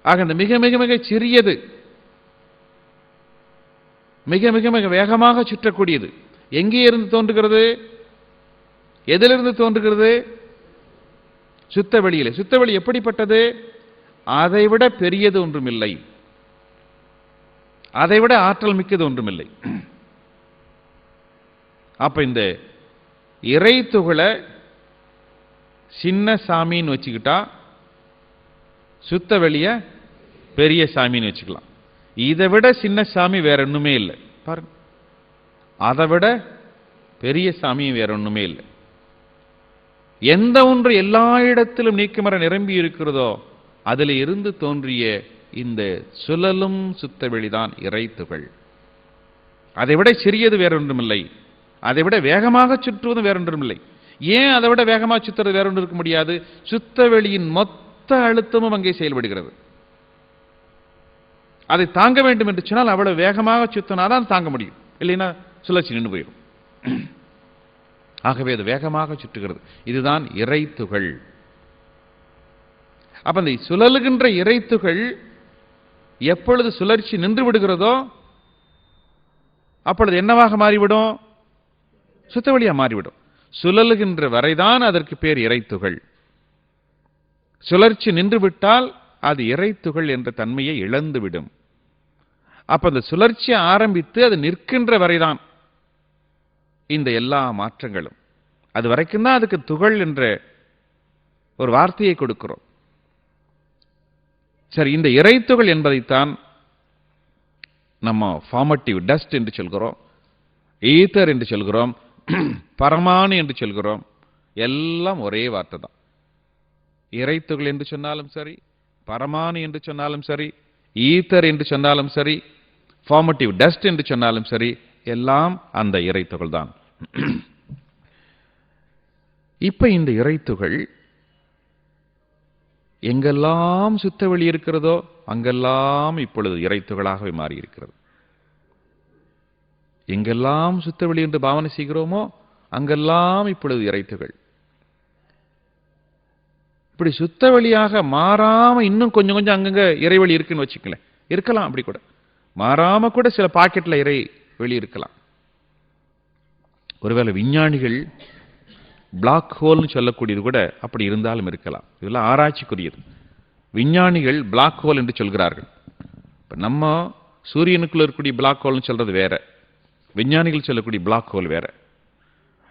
[SPEAKER 1] ஆக இந்த மிக மிக மிக சிறியது மிக மிக மிக வேகமாக சுற்றக்கூடியது எங்கே இருந்து தோன்றுகிறது? எதிலிருந்து தோன்றுகிறது? சுத்தவெளியிலே. சுத்தவெளி எப்படிப்பட்டது? அதைவிட பெரியது ஒன்றுமில்லை, அதைவிட ஆற்றல் மிக்கது ஒன்றுமில்லை. அப்ப இந்த இறை துகளை சின்ன சாமின்னு வச்சுக்கிட்டா, சுத்தவெளிய பெரிய சாமின்னு வச்சுக்கலாம். இதை விட சின்ன சாமி வேற ஒண்ணுமே இல்லை பாருங்க, அதை விட பெரிய சாமி வேற ஒண்ணுமே இல்லை. எந்த ஒன்று எல்லா இடத்திலும் நீக்கமர நிரம்பி இருக்கிறதோ அதில் இருந்து தோன்றிய இந்த சுழலும் சுத்தவெளிதான் இறைத்துகள். அதை விட சிறியது வேறொன்றுமில்லை, அதை விட வேகமாக சுற்றுவதும் வேறொன்றுமில்லை. ஏன் அதை விட வேகமாக சுற்றுறது வேறொன்று இருக்க முடியாது? சுத்தவெளியின் மொத்த அழுத்தமும் அங்கே செயல்படுகிறது. அதை தாங்க வேண்டும் என்று சொன்னால் அவ்வளவு வேகமாக சுத்தினாதான் தாங்க முடியும், இல்லைன்னா சுழற்சி நின்று போயிடும். ஆகவே அது வேகமாக சுற்றுகிறது. இதுதான் இறைத்துகள். அப்ப இந்த சுழலுகின்ற இறைத்துகள் எப்பொழுது சுழற்சி நின்று விடுகிறதோ அப்பொழுது என்னவாக மாறிவிடும்? சுத்தவெளியா மாறிவிடும். சுழலுகின்ற வரைதான் அதற்கு பேர் இறைத்துகள். சுழற்சி நின்று விட்டால் அது இறைத்துகள் என்ற தன்மையை இழந்துவிடும். அப்ப அந்த சுழற்சி ஆரம்பித்து அது நிற்கின்ற வரைதான் இந்த எல்லா மாற்றங்களும். அது வரைக்கும் தான் அதுக்கு துகள் என்ற ஒரு வார்த்தையை கொடுக்கிறோம். சரி, இந்த இறைத்துகள் என்பதைத்தான் நம்ம ஃபார்மட்டிவ் டஸ்ட் என்று சொல்கிறோம், ஈத்தர் என்று சொல்கிறோம், பரமாணு என்று சொல்கிறோம். எல்லாம் ஒரே வார்த்தை தான். இறைத்துகள் என்று சொன்னாலும் சரி, பரமாணு என்று சொன்னாலும் சரி, ஈத்தர் என்று சொன்னாலும் சரி, ஃபார்மட்டிவ் டஸ்ட் என்று சொன்னாலும் சரி, எல்லாம் அந்த இறைத்துகள் தான். இப்ப இந்த இறைத்துகள் எங்கெல்லாம் சுத்தவெளி இருக்கிறதோ அங்கெல்லாம் இப்பொழுது இறைத்துகளாகவே மாறி இருக்கிறது. எங்கெல்லாம் சுத்தவெளி என்று பாவனை செய்கிறோமோ அங்கெல்லாம் இப்பொழுது இறைத்துகள். இப்படி சுத்தவெளியாக மாறாம இன்னும் கொஞ்சம் கொஞ்சம் அங்கங்க இறைவெளி இருக்குன்னு வச்சுக்கலேன், இருக்கலாம். அப்படி கூட மாறாம கூட சில பாக்கெட்ல இறை வெளி இருக்கலாம். ஒருவேளை விஞ்ஞானிகள் பிளாக் ஹோல்னு சொல்லக்கூடியது கூட அப்படி இருந்தாலும் இருக்கலாம். இதெல்லாம் ஆராய்ச்சிக்குரியது. விஞ்ஞானிகள் பிளாக் ஹோல் என்று சொல்கிறார்கள். இப்ப நம்ம சூரியனுக்குள்ள இருக்கக்கூடிய பிளாக் ஹோல்னு சொல்றது வேற, விஞ்ஞானிகள் சொல்லக்கூடிய பிளாக் ஹோல் வேற.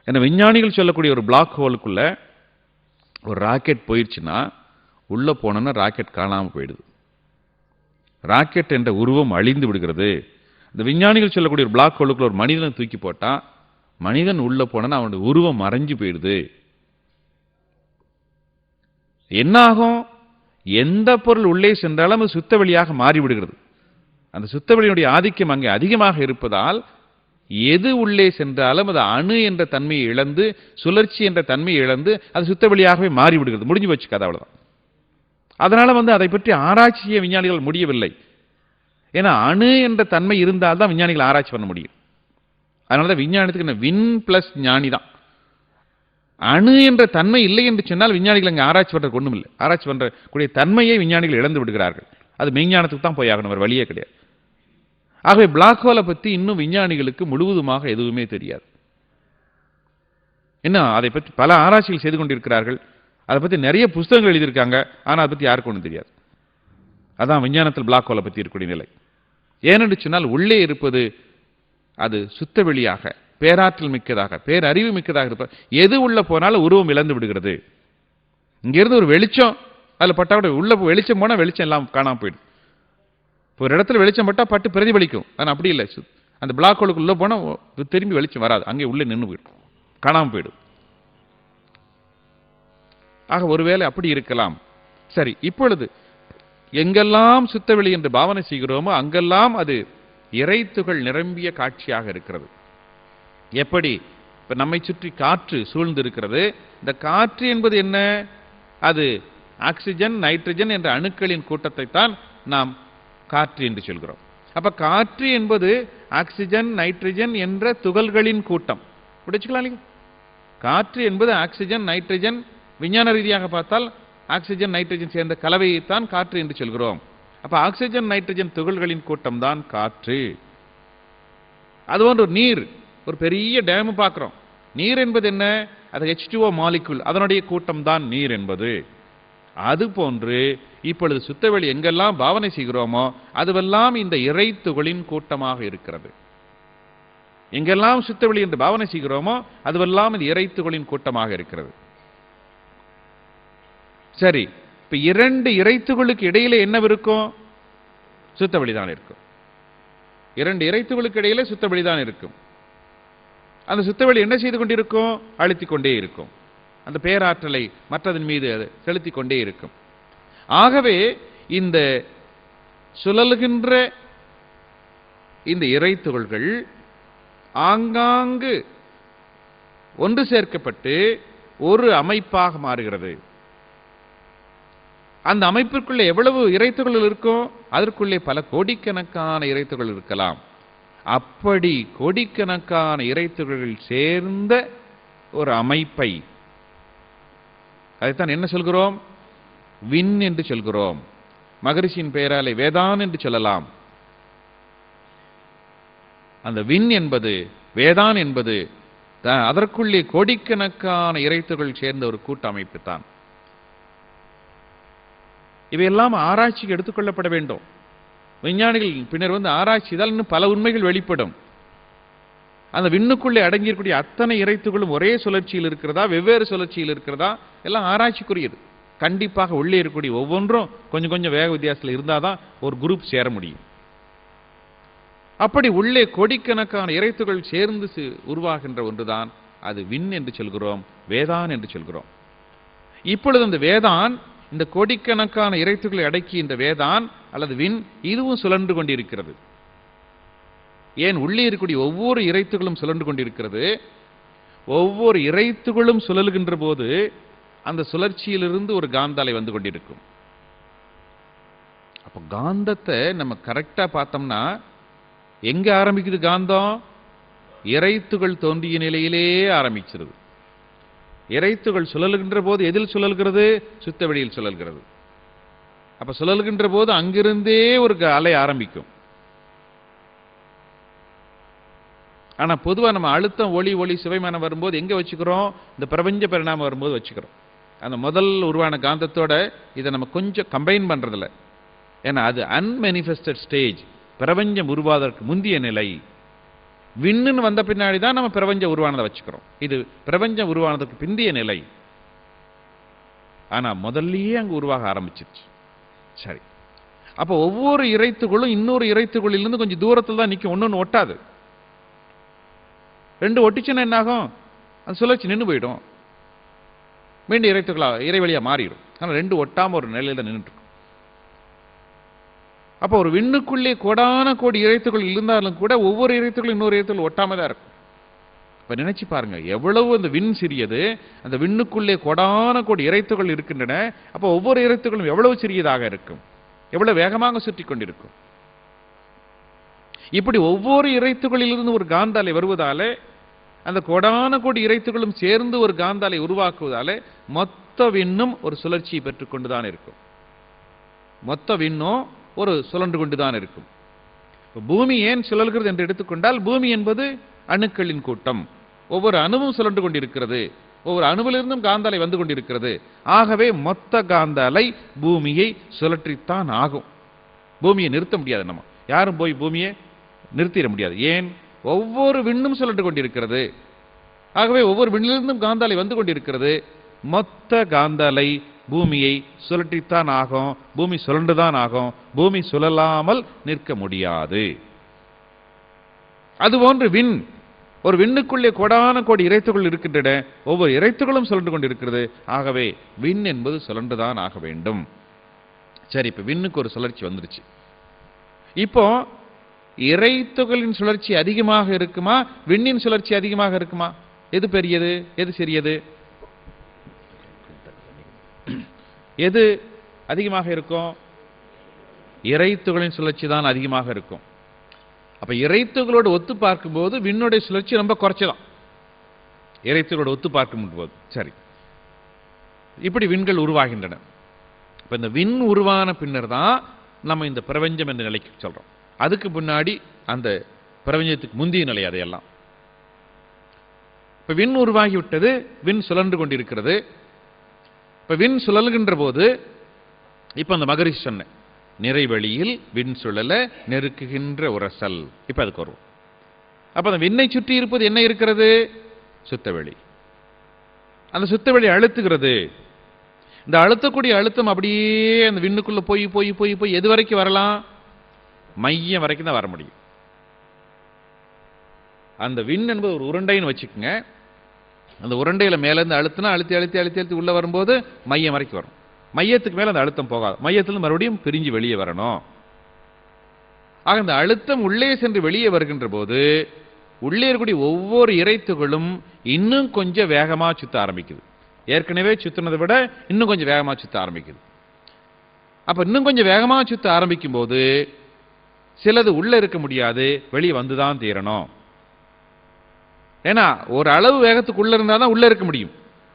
[SPEAKER 1] ஏன்னா விஞ்ஞானிகள் சொல்லக்கூடிய ஒரு பிளாக் ஹோலுக்குள்ள ஒரு ராக்கெட் போயிடுச்சுன்னா உள்ள போனோன்னா ராக்கெட் காணாம போயிடுது, ராக்கெட் என்ற உருவம் அழிந்து விடுகிறது. இந்த விஞ்ஞானிகள் சொல்லக்கூடிய ஒரு பிளாக் ஹோலுக்குள்ள ஒரு மனிதனை தூக்கி போட்டா மனிதன் உள்ள போனா அவனுடைய உருவம் மறைஞ்சு போயிடுது. என்ன ஆகும்? எந்த பொருள் உள்ளே சென்றாலும் அது சுத்தவெளியாக மாறிவிடுகிறது. அந்த சுத்தவெளியுடைய ஆதிக்கம் அங்கே அதிகமாக இருப்பதால் எது உள்ளே சென்றாலும் அது அணு என்ற தன்மையை இழந்து, சுழற்சி என்ற தன்மையை இழந்து அது சுத்தவெளியாகவே மாறிவிடுகிறது. முடிஞ்சு வச்சு கதை, அவ்வளவுதான். அதனால அதை பற்றி ஆராய்ச்சி செய்ய விஞ்ஞானிகள் முடியவில்லை. ஏன்னா அணு என்ற தன்மை இருந்தால்தான் விஞ்ஞானிகள் ஆராய்ச்சி பண்ண முடியும். அதனாலதான் விஞ்ஞானத்துக்கு வின் பிளஸ் ஞானி தான். அணு என்ற தன்மை இல்லை என்று சொன்னால் விஞ்ஞானிகள் அங்கே ஆராய்ச்சி பண்ற ஒண்ணும் இல்லை. ஆராய்ச்சி பண்ற கூடிய தன்மையை விஞ்ஞானிகள் இழந்து விடுகிறார்கள். அது மெய்ஞானத்துக்கு தான் போய் ஆகணும், ஒரு வழியே கிடையாது. ஆகவே பிளாக் ஹோலை பற்றி இன்னும் விஞ்ஞானிகளுக்கு முழுவதுமாக எதுவுமே தெரியாது. என்ன, அதை பற்றி பல ஆராய்ச்சிகள் செய்து கொண்டிருக்கிறார்கள். அதை பற்றி நிறைய புத்தகங்கள் எழுதியிருக்காங்க. ஆனால் அதை பற்றி யாருக்கு ஒன்றும் தெரியாது. அதான் விஞ்ஞானத்தில் பிளாக் ஹோலை பற்றி இருக்கக்கூடிய நிலை. ஏனென்று சொன்னால் உள்ளே இருப்பது அது சுத்தவெளியாக, பேராற்றல் மிக்கதாக, பேரறிவு மிக்கதாக இருப்ப எது உள்ள போனாலும் உருவம் இழந்து விடுகிறது. இங்கிருந்து ஒரு வெளிச்சம் அதில் பட்டா கூட உள்ள வெளிச்சம் போனால் வெளிச்சம் எல்லாம் காணாம போயிடும். ஒரு இடத்துல வெளிச்சம் பட்டா பட்டு பிரதிபலிக்கும். ஆனால் அப்படி இல்லை, அந்த பிளாக் ஹோலுக்குள்ள போனா திரும்பி வெளிச்சம் வராது, அங்கே உள்ளே நின்று போயிடும், காணாம போயிடும். ஆக ஒருவேளை அப்படி இருக்கலாம். சரி, இப்பொழுது எங்கெல்லாம் சுத்தவெளி என்று பாவனை செய்கிறோமோ அங்கெல்லாம் அது இறைத்துகள் நிரம்பிய காட்சியாக இருக்கிறது. எப்படி? இப்ப நம்மை சுற்றி காற்று சூழ்ந்து இருக்கிறது. இந்த காற்று என்பது என்ன? அது ஆக்சிஜன், நைட்ரஜன் என்ற அணுக்களின் கூட்டத்தை தான் நாம் காற்று என்று சொல்கிறோம். அப்ப காற்று என்பது ஆக்சிஜன், நைட்ரஜன் என்ற துகள்களின் கூட்டம். பிடிச்சுக்கலாம். காற்று என்பது ஆக்சிஜன், நைட்ரஜன், விஞ்ஞான ரீதியாக பார்த்தால் ஆக்சிஜன், நைட்ரஜன் சேர்ந்த கலவையைத்தான் காற்று என்று சொல்கிறோம். அப்ப ஆக்சிஜன், நைட்ரஜன் துகள்களின் கூட்டம் தான் காற்று. அதுபோன்று நீர், ஒரு பெரிய டேம் பார்க்கிறோம். நீர் என்பது என்ன? அது H2O மாலிகுல், அதனுடைய கூட்டம் தான் நீர் என்பது. அதுபோன்று இப்பொழுது சுத்தவெளி எங்கெல்லாம் பாவனை செய்கிறோமோ அதுவெல்லாம் இந்த இறைத்துகளின் கூட்டமாக இருக்கிறது. எங்கெல்லாம் சுத்தவெளி என்று பாவனை செய்கிறோமோ அதுவெல்லாம் இந்த இறைத்துகளின் கூட்டமாக இருக்கிறது. சரி, இப்ப இரண்டு இறைத்துகளுக்கு இடையிலே என்ன இருக்கும்? சுத்தவெளிதான் இருக்கும். இரண்டு இறைத்துகளுக்கு இடையிலே சுத்தவெளிதான் இருக்கும். அந்த சுத்தவெளி என்ன செய்து கொண்டிருக்கும்? அழுத்திக் கொண்டே இருக்கும். அந்த பேராற்றலை மற்றதன் மீது அது செலுத்திக் கொண்டே இருக்கும். ஆகவே இந்த சுழல்கின்ற இந்த இறைத்துகள்கள் ஆங்காங்கு ஒன்று சேர்க்கப்பட்டு ஒரு அமைப்பாக மாறுகிறது. அந்த அமைப்பிற்குள்ளே எவ்வளவு இறைத்துகள் இருக்கும்? அதற்குள்ளே பல கோடிக்கணக்கான இறைத்துகள் இருக்கலாம். அப்படி கோடிக்கணக்கான இறைத்துகள் சேர்ந்த ஒரு அமைப்பை அதைத்தான் என்ன சொல்கிறோம்? விண் என்று சொல்கிறோம். மகரிஷியின் பெயராலே வேதான் என்று சொல்லலாம். அந்த விண் என்பது, வேதான் என்பது அதற்குள்ளே கோடிக்கணக்கான இறைத்துகள் சேர்ந்த ஒரு கூட்டமைப்பு தான். இவையெல்லாம் ஆராய்ச்சிக்கு எடுத்துக்கொள்ளப்பட வேண்டும். விஞ்ஞானிகள் பின்னர் ஆராய்ச்சிதால் இன்னும் பல உண்மைகள் வெளிப்படும். அந்த விண்ணுக்குள்ளே அடங்கியிருக்கூடிய அத்தனை இறைத்துகளும் ஒரே சுழற்சியில் இருக்கிறதா, வெவ்வேறு சுழற்சியில் இருக்கிறதா, எல்லாம் ஆராய்ச்சிக்குரியது. கண்டிப்பாக உள்ளே இருக்கக்கூடிய ஒவ்வொன்றும் கொஞ்சம் கொஞ்சம் வேக வித்தியாசத்தில் இருந்தாதான் ஒரு குரூப் சேர முடியும். அப்படி உள்ளே கோடிக்கணக்கான இறைத்துகள் சேர்ந்து உருவாகின்ற ஒன்றுதான் அது விண் என்று சொல்கிறோம், வேதான் என்று சொல்கிறோம். இப்பொழுது அந்த வேதான், இந்த கோடிக்கணக்கான இறைத்துகளை அடக்கி இந்த வேதான் அல்லது விண், இதுவும் சுழன்று கொண்டிருக்கிறது. ஏன்? உள்ளே இருக்கக்கூடிய ஒவ்வொரு இறைத்துகளும் சுழன்று கொண்டிருக்கிறது. ஒவ்வொரு இறைத்துகளும் சுழல்கின்ற போது அந்த சுழற்சியிலிருந்து ஒரு காந்தாலை வந்து கொண்டிருக்கும். அப்ப காந்தத்தை நம்ம கரெக்டா பார்த்தோம்னா எங்க ஆரம்பிக்குது காந்தம்? இறைத்துகள் தோன்றிய நிலையிலே ஆரம்பிச்சிருது. இறைத்துகள் சுழல்கின்ற போது எதில் சுழல்கிறது? சுத்த வெளியில் சுழல்கிறது. அப்ப சுழல்கின்ற போது அங்கிருந்தே ஒரு அலை ஆரம்பிக்கும். ஆனா பொதுவா நம்ம அழுத்தம், ஒளி சுவைமானம் வரும்போது எங்க வச்சுக்கிறோம்? இந்த பிரபஞ்ச பரிணாமம் வரும்போது வச்சுக்கிறோம். அந்த முதல் உருவான காந்தத்தோட இதை நம்ம கொஞ்சம் கம்பைன் பண்றதில்ல. ஏன்னா அது அன்மேனிஃபெஸ்டட் ஸ்டேஜ், பிரபஞ்சம் உருவாவதற்கு முந்திய நிலை. விண்ணுன்னு வந்த பின்னாடி தான் நம்ம பிரபஞ்சம் உருவானதை வச்சுக்கிறோம். இது பிரபஞ்சம் உருவானதுக்கு பிந்திய நிலை. ஆனா முதல்லயே அங்கு உருவாக ஆரம்பிச்சிருச்சு. சரி, அப்ப ஒவ்வொரு இறைத்துகளும் இன்னொரு இறைத்துகளிலிருந்து கொஞ்சம் தூரத்தில் தான் நிற்கும், ஒன்னொன்னு ஒட்டாது. ரெண்டு ஒட்டிச்சுன்னா என்ன ஆகும்? அது சுழற்சி நின்று போயிடும், மீண்டும் இறைத்துகளா இறைவெளியா மாறிடும். ஆனால் ரெண்டு ஒட்டாம ஒரு நிலையில நின்றுட்டு. அப்போ ஒரு விண்ணுக்குள்ளே கோடான கோடி இறைத்துகள் இருந்தாலும் கூட ஒவ்வொரு இறைத்துகளும் இன்னொரு இறைத்துகள் ஒட்டாம தான் இருக்கும். இப்ப நினைச்சு பாருங்க, எவ்வளவு அந்த விண் சிறியது, அந்த விண்ணுக்குள்ளே கோடான கோடி இறைத்துகள் இருக்கின்றன. அப்போ ஒவ்வொரு இறைத்துகளும் எவ்வளவு சிறியதாக இருக்கும், எவ்வளவு வேகமாக சுற்றி கொண்டிருக்கும். இப்படி ஒவ்வொரு இறைத்துகளிலிருந்து ஒரு காந்தாலை வருவதாலே, அந்த கோடான கோடி இறைத்துகளும் சேர்ந்து ஒரு காந்தாலை உருவாக்குவதாலே மொத்த விண்ணும் ஒரு சுழற்சியை பெற்றுக் கொண்டுதான் இருக்கும். மொத்த விண்ணும் ஒரு சுழன்று கொண்டுதான் இருக்கும். பூமி ஏன் சுழல்கிறது என்று எடுத்துக்கொண்டால், பூமி என்பது அணுக்களின் கூட்டம். ஒவ்வொரு அணுவும் சுழன்று கொண்டிருக்கிறது, ஒவ்வொரு அணுவிலிருந்தும் காந்தாலை வந்து கொண்டிருக்கிறது. ஆகவே மொத்த காந்தாலை பூமியை சுழற்றித்தான் ஆகும். பூமியை நிறுத்த முடியாது, நம்ம யாரும் போய் பூமியை நிறுத்திட முடியாது. ஏன்? ஒவ்வொரு விண்ணும் சுழன்று கொண்டிருக்கிறது. ஆகவே ஒவ்வொரு விண்ணிலிருந்தும் காந்தாலை வந்து கொண்டிருக்கிறது. மொத்த காந்தாலை பூமியை சுழற்றித்தான் ஆகும், பூமி சுழன்றுதான் ஆகும். பூமி சுழலாமல் நிற்க முடியாது. அதுபோன்று விண், ஒரு விண்ணுக்குள்ளே கோடான கோடி இறைத்துகள் இருக்கின்றன. ஒவ்வொரு இறைத்துகளும் சுழன்று கொண்டிருக்கிறது. ஆகவே விண் என்பது சுழன்றுதான் ஆக வேண்டும். சரி, இப்ப விண்ணுக்கு ஒரு சுழற்சி வந்துருச்சு. இப்போ இறைத்துகளின் சுழற்சி அதிகமாக இருக்குமா, விண்ணின் சுழற்சி அதிகமாக இருக்குமா? எது பெரியது, எது சிறியது? எது அதிகமாக இருக்கும்? இறைத்துகளின் சுழற்சி தான் அதிகமாக இருக்கும். அப்ப இறைத்துகளோடு ஒத்து பார்க்கும்போது விண்ணுடைய சுழற்சி ரொம்ப குறைச்சலாம், இறைத்துகளோடு ஒத்து பார்க்கும் போது. சரி, இப்படி விண்கள் உருவாகின்றன. இப்ப இந்த விண் உருவான பின்னர் தான் நம்ம இந்த பிரபஞ்சம் என்ற நிலைக்கு சொல்றோம். அதுக்கு முன்னாடி அந்த பிரபஞ்சத்துக்கு முந்தைய நிலை அதையெல்லாம். இப்ப விண் உருவாகிவிட்டது, விண் சுழன்று கொண்டிருக்கிறது. இப்ப விண் சுழல்கின்ற போது இப்ப அந்த மகரிஷி சொன்ன நிறைவெளியில் விண் சுழல நெருக்குகின்ற உரசல், இப்ப அதுக்கு வரும். அப்ப அந்த விண்ணை சுற்றி இருப்பது என்ன இருக்கிறது? சுத்தவெளி. அந்த சுத்தவெளி அழுத்துகிறது. இந்த அழுத்தக்கூடிய அழுத்தம் அப்படியே அந்த விண்ணுக்குள்ள போய் போய் போய் போய் எது வரைக்கும் வரலாம்? மையம் வரைக்கும் தான் வர முடியும். அந்த விண் என்பது ஒரு உருண்டைன்னு வச்சுக்கோங்க. அந்த உருண்டையில மேல இருந்து அழுத்தினா அழுத்தி அழுத்தி அழுத்தி அழுத்தி உள்ள வரும்போது மையம் வரைக்கும் வரும். மையத்துக்கு மேல அந்த அழுத்தம் போகாது. மையத்திலிருந்து மறுபடியும் பிரிஞ்சு வெளியே வரணும். ஆக அந்த அழுத்தம் உள்ளே சென்று வெளியே வருகின்ற போது உள்ளே இருக்கக்கூடிய ஒவ்வொரு இறைத்துகளும் இன்னும் கொஞ்சம் வேகமா சுத்த ஆரம்பிக்குது. ஏற்கனவே சுத்தினதை விட இன்னும் கொஞ்சம் வேகமா சுத்த ஆரம்பிக்குது. அப்ப இன்னும் கொஞ்சம் வேகமா சுத்த ஆரம்பிக்கும் போது சிலது உள்ள இருக்க முடியாது, வெளியே வந்துதான் தீரணும். ஏன்னா ஒரு அளவு வேகத்துக்கு உள்ள இருந்தா தான் உள்ள இருக்க முடியும்.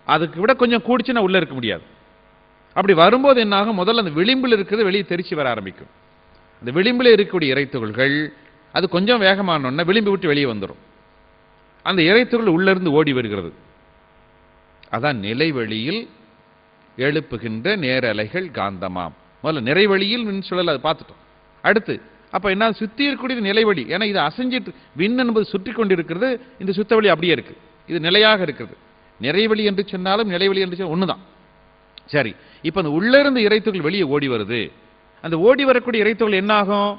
[SPEAKER 1] அதுக்கு விட கொஞ்சம் கூடிச்சுன்னா உள்ள இருக்க முடியாது. அப்படி வரும்போது என்ன ஆகும்? முதல்ல அந்த விளிம்பில் இருக்கிறது வெளியே தெரிச்சு வர ஆரம்பிக்கும். அந்த விளிம்பில் இருக்கக்கூடிய இறைத்துகள்கள் அது கொஞ்சம் வேகமானோன்னா விளிம்பு விட்டு வெளியே வந்துடும். அந்த இறைத்துகள் உள்ள இருந்து ஓடி வருகிறது. அதான் நிலைவெளியில் எழுப்புகின்ற நேரலைகள் காந்தமாம். முதல்ல நிறைவெளியில் மின் சுழல் அதை பார்த்துட்டோம். அடுத்து அப்ப என்ன? சுத்தி இருக்கக்கூடிய நிலைவெளி. ஏன்னா இது அசைஞ்சிட்டு விண் என்பது சுற்றி கொண்டிருக்கிறது, இந்த சுத்தவெளி அப்படியே இருக்கு, இது நிலையாக இருக்கிறது. நிறைவெளி என்று சொன்னாலும் நிலைவெளி என்று சொன்னால் ஒண்ணுதான். சரி, இப்ப அந்த உள்ள இருந்து இறைத்துகள் வெளியே ஓடி வருது. அந்த ஓடி வரக்கூடிய இறைத்துகள் என்ன ஆகும்?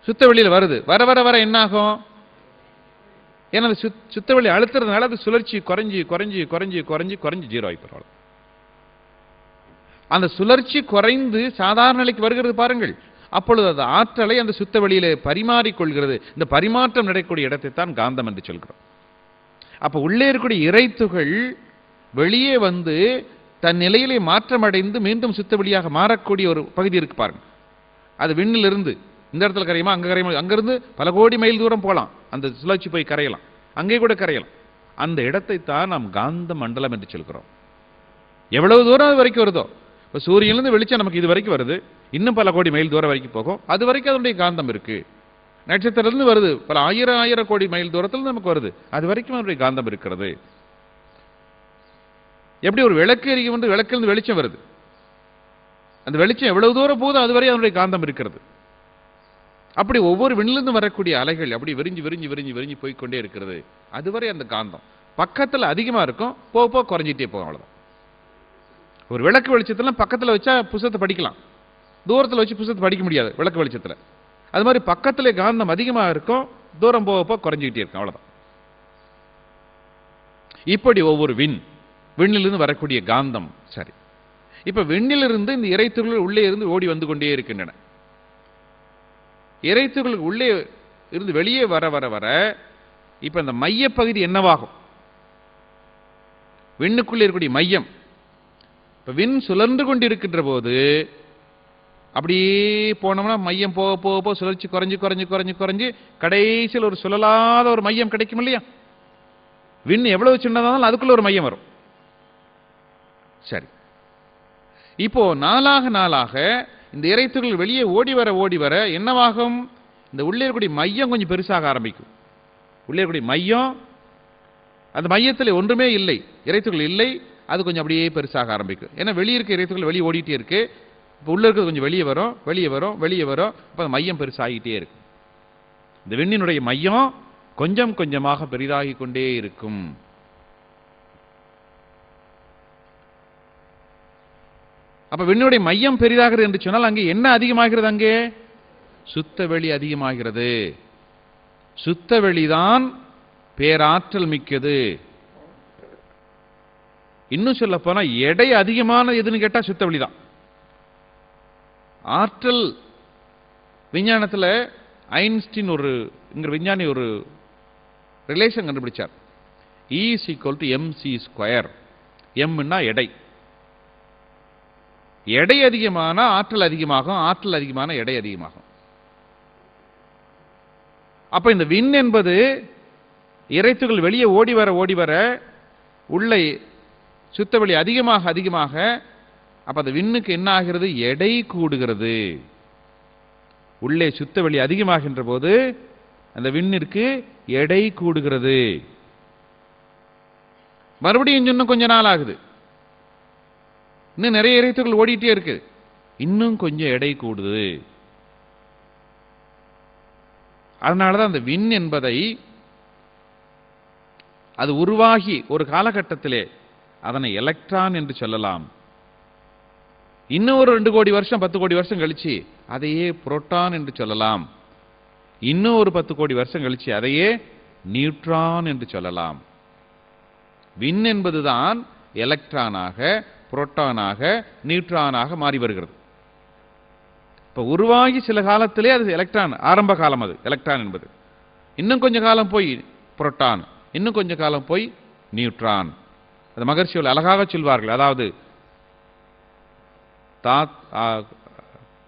[SPEAKER 1] சுத்தவெளியில் வருது. வர வர வர என்ன ஆகும்? ஏன்னா அந்த சுத்தவெளி அழுத்துறதுனால அது சுழற்சி குறைஞ்சி குறைஞ்சி குறைஞ்சி குறைஞ்சி குறைஞ்சி ஜீரோ ஆகி அந்த சுழற்சி குறைந்து சாதாரண நிலைக்கு வருகிறது பாருங்கள். அப்பொழுது அது ஆற்றலை அந்த சுத்த வெளியில பரிமாறிக்கொள்கிறது. இந்த பரிமாற்றம் நடக்கக்கூடிய இடத்தை தான் காந்தம் என்று சொல்கிறோம். அப்ப உள்ளே இருக்கக்கூடிய இறைத்துகள் வெளியே வந்து தன் நிலையிலே மாற்றம் அடைந்து மீண்டும் சுத்த வெளியாக மாறக்கூடிய ஒரு பகுதி இருக்கு பாருங்க. அது விண்ணிலிருந்து இந்த இடத்துல கரையுமா, அங்க கரையுமா, அங்கிருந்து பல கோடி மைல் தூரம் போகலாம், அந்த சுழற்சி போய் கரையலாம், அங்கே கூட கரையலாம். அந்த இடத்தை தான் நாம் காந்த மண்டலம் என்று சொல்கிறோம். எவ்வளவு தூரம் அது வரைக்கும் வருதோ, இப்போ சூரியனிலிருந்து வெளிச்சம் நமக்கு இது வரைக்கும் வருது, இன்னும் பல கோடி மைல் தூரம் வரைக்கும் போகும், அது வரைக்கும் அதனுடைய காந்தம் இருக்கு. நட்சத்திரத்திலிருந்து வருது, பல ஆயிரம் ஆயிரம் கோடி மைல் தூரத்தில் நமக்கு வருது, அது வரைக்கும் அதனுடைய காந்தம் இருக்கிறது. எப்படி ஒரு விளக்கு எரியும் என்று விளக்கிலிருந்து வெளிச்சம் வருது, அந்த வெளிச்சம் எவ்வளவு தூரம் போதும் அதுவரை அதனுடைய காந்தம் இருக்கிறது. அப்படி ஒவ்வொரு விண்ணிலிருந்து வரக்கூடிய அலைகள் அப்படி விரிஞ்சு விரிஞ்சு விரிஞ்சு விரிஞ்சு போய்கொண்டே இருக்கிறது. அதுவரை அந்த காந்தம் பக்கத்தில் அதிகமா இருக்கும், போக போக குறைஞ்சிட்டே போகும். அவ்வளவுதான். ஒரு விளக்கு வெளிச்சத்துல பக்கத்தில் வச்சா புத்தகத்தை படிக்கலாம், தூரத்தில் வச்சு புத்தகத்தை படிக்க முடியாது விளக்கு வெளிச்சத்துல. அது மாதிரி பக்கத்தில் காந்தம் அதிகமா இருக்கும், தூரம் போக போக குறைஞ்சிக்கிட்டே இருக்கும். அவ்வளவுதான். இப்படி ஒவ்வொரு விண்ணிலிருந்து வரக்கூடிய காந்தம். சரி, இப்ப விண்ணிலிருந்து இந்த இறைத்துகள் உள்ளே இருந்து ஓடி வந்து கொண்டே இருக்கின்றன. இறைத்துகளுக்கு உள்ளே இருந்து வெளியே வர வர வர இப்ப இந்த மைய பகுதி என்னவாகும்? விண்ணுக்குள்ளே இருக்கக்கூடிய மையம். இப்ப விண் சுழன்று கொண்டிருக்கின்ற போது அப்படியே போனோம்னா மையம் போக போக போக சுழற்சி குறைஞ்சு குறைஞ்சு குறைஞ்சு குறைஞ்சு கடைசியில் ஒரு சுழலாத ஒரு மையம் கிடைக்கும் இல்லையா? விண் எவ்வளவு சின்னதாலும் அதுக்குள்ள ஒரு மையம் வரும். சரி, இப்போ நாளாக நாளாக இந்த இறைத்துகள் வெளியே ஓடி வர என்னவாகும்? இந்த உள்ளே இருக்கக்கூடிய மையம் கொஞ்சம் பெருசாக ஆரம்பிக்கும். உள்ளே இருக்கக்கூடிய மையம், அந்த மையத்தில் ஒன்றுமே இல்லை, இறைத்துகள் இல்லை, அது கொஞ்சம் அப்படியே பெருசாக ஆரம்பிக்கும். ஏன்னா வெளியே இருக்க இறைத்துகள் வெளியே ஓடிட்டே இருக்கு, இப்போ உள்ள இருக்கிறது கொஞ்சம் வெளியே வரும் வெளியே வரும் வெளியே வரும், இப்போ அந்த மையம் பெருசாகிட்டே இருக்கும். இந்த விண்ணினுடைய மையம் கொஞ்சம் கொஞ்சமாக பெரிதாகி கொண்டே இருக்கும். அப்ப விண்ணுடைய மையம் பெரிதாகிறது என்று சொன்னால் அங்கே என்ன அதிகமாகிறது? அங்கே சுத்தவெளி அதிகமாகிறது. சுத்தவெளிதான் பேராற்றல் மிக்கது. இன்னும் சொல்ல போனா எடை அதிகமான எதுன்னு கேட்டா சுத்தவெளி தான். ஆற்றல் விஞ்ஞானத்தில் ஐன்ஸ்டீன் விஞ்ஞானி ஒரு ரிலேஷன் கண்டுபிடிச்சார். E = mc². எம்னா எடை. எடை அதிகமான ஆற்றல் அதிகமாகும், ஆற்றல் அதிகமான எடை அதிகமாகும். அப்ப இந்த விண் என்பது இறைத்துகள் வெளியே ஓடி வர உள்ள சுத்தவெளி அதிகமாக அதிகமாக அப்ப அந்த விண்ணுக்கு என்ன ஆகிறது? எடை கூடுகிறது. உள்ளே சுத்தவெளி அதிகமாகின்ற போது அந்த விண்ணிற்கு எடை கூடுகிறது. மறுபடியும் இன்னும் கொஞ்ச நாள் ஆகுது, இன்னும் நிறைய இறைத்துகள் ஓடிட்டே இருக்கு, இன்னும் கொஞ்சம் எடை கூடுது. அதனாலதான் அந்த விண் என்பதை அது உருவாகி ஒரு காலகட்டத்திலே அதனை எலக்ட்ரான் என்று சொல்லலாம். இன்னும் ஒரு 2 கோடி வருஷம் 10 கோடி வருஷம் கழிச்சு அதையே புரோட்டான் என்று சொல்லலாம். இன்னும் ஒரு 10 கோடி வருஷம் கழிச்சு அதையே நியூட்ரான் என்று சொல்லலாம். விண் என்பதுதான் எலக்ட்ரானாக, புரோட்டானாக, நியூட்ரானாக மாறி வருகிறது. இப்ப உருவாகி சில காலத்திலே அது எலக்ட்ரான், ஆரம்ப காலம் அது எலக்ட்ரான் என்பது. இன்னும் கொஞ்ச காலம் போய் புரோட்டான், இன்னும் கொஞ்ச காலம் போய் நியூட்ரான். அது மகர்ஷிகள் அழகாக சொல்வார்கள். அதாவது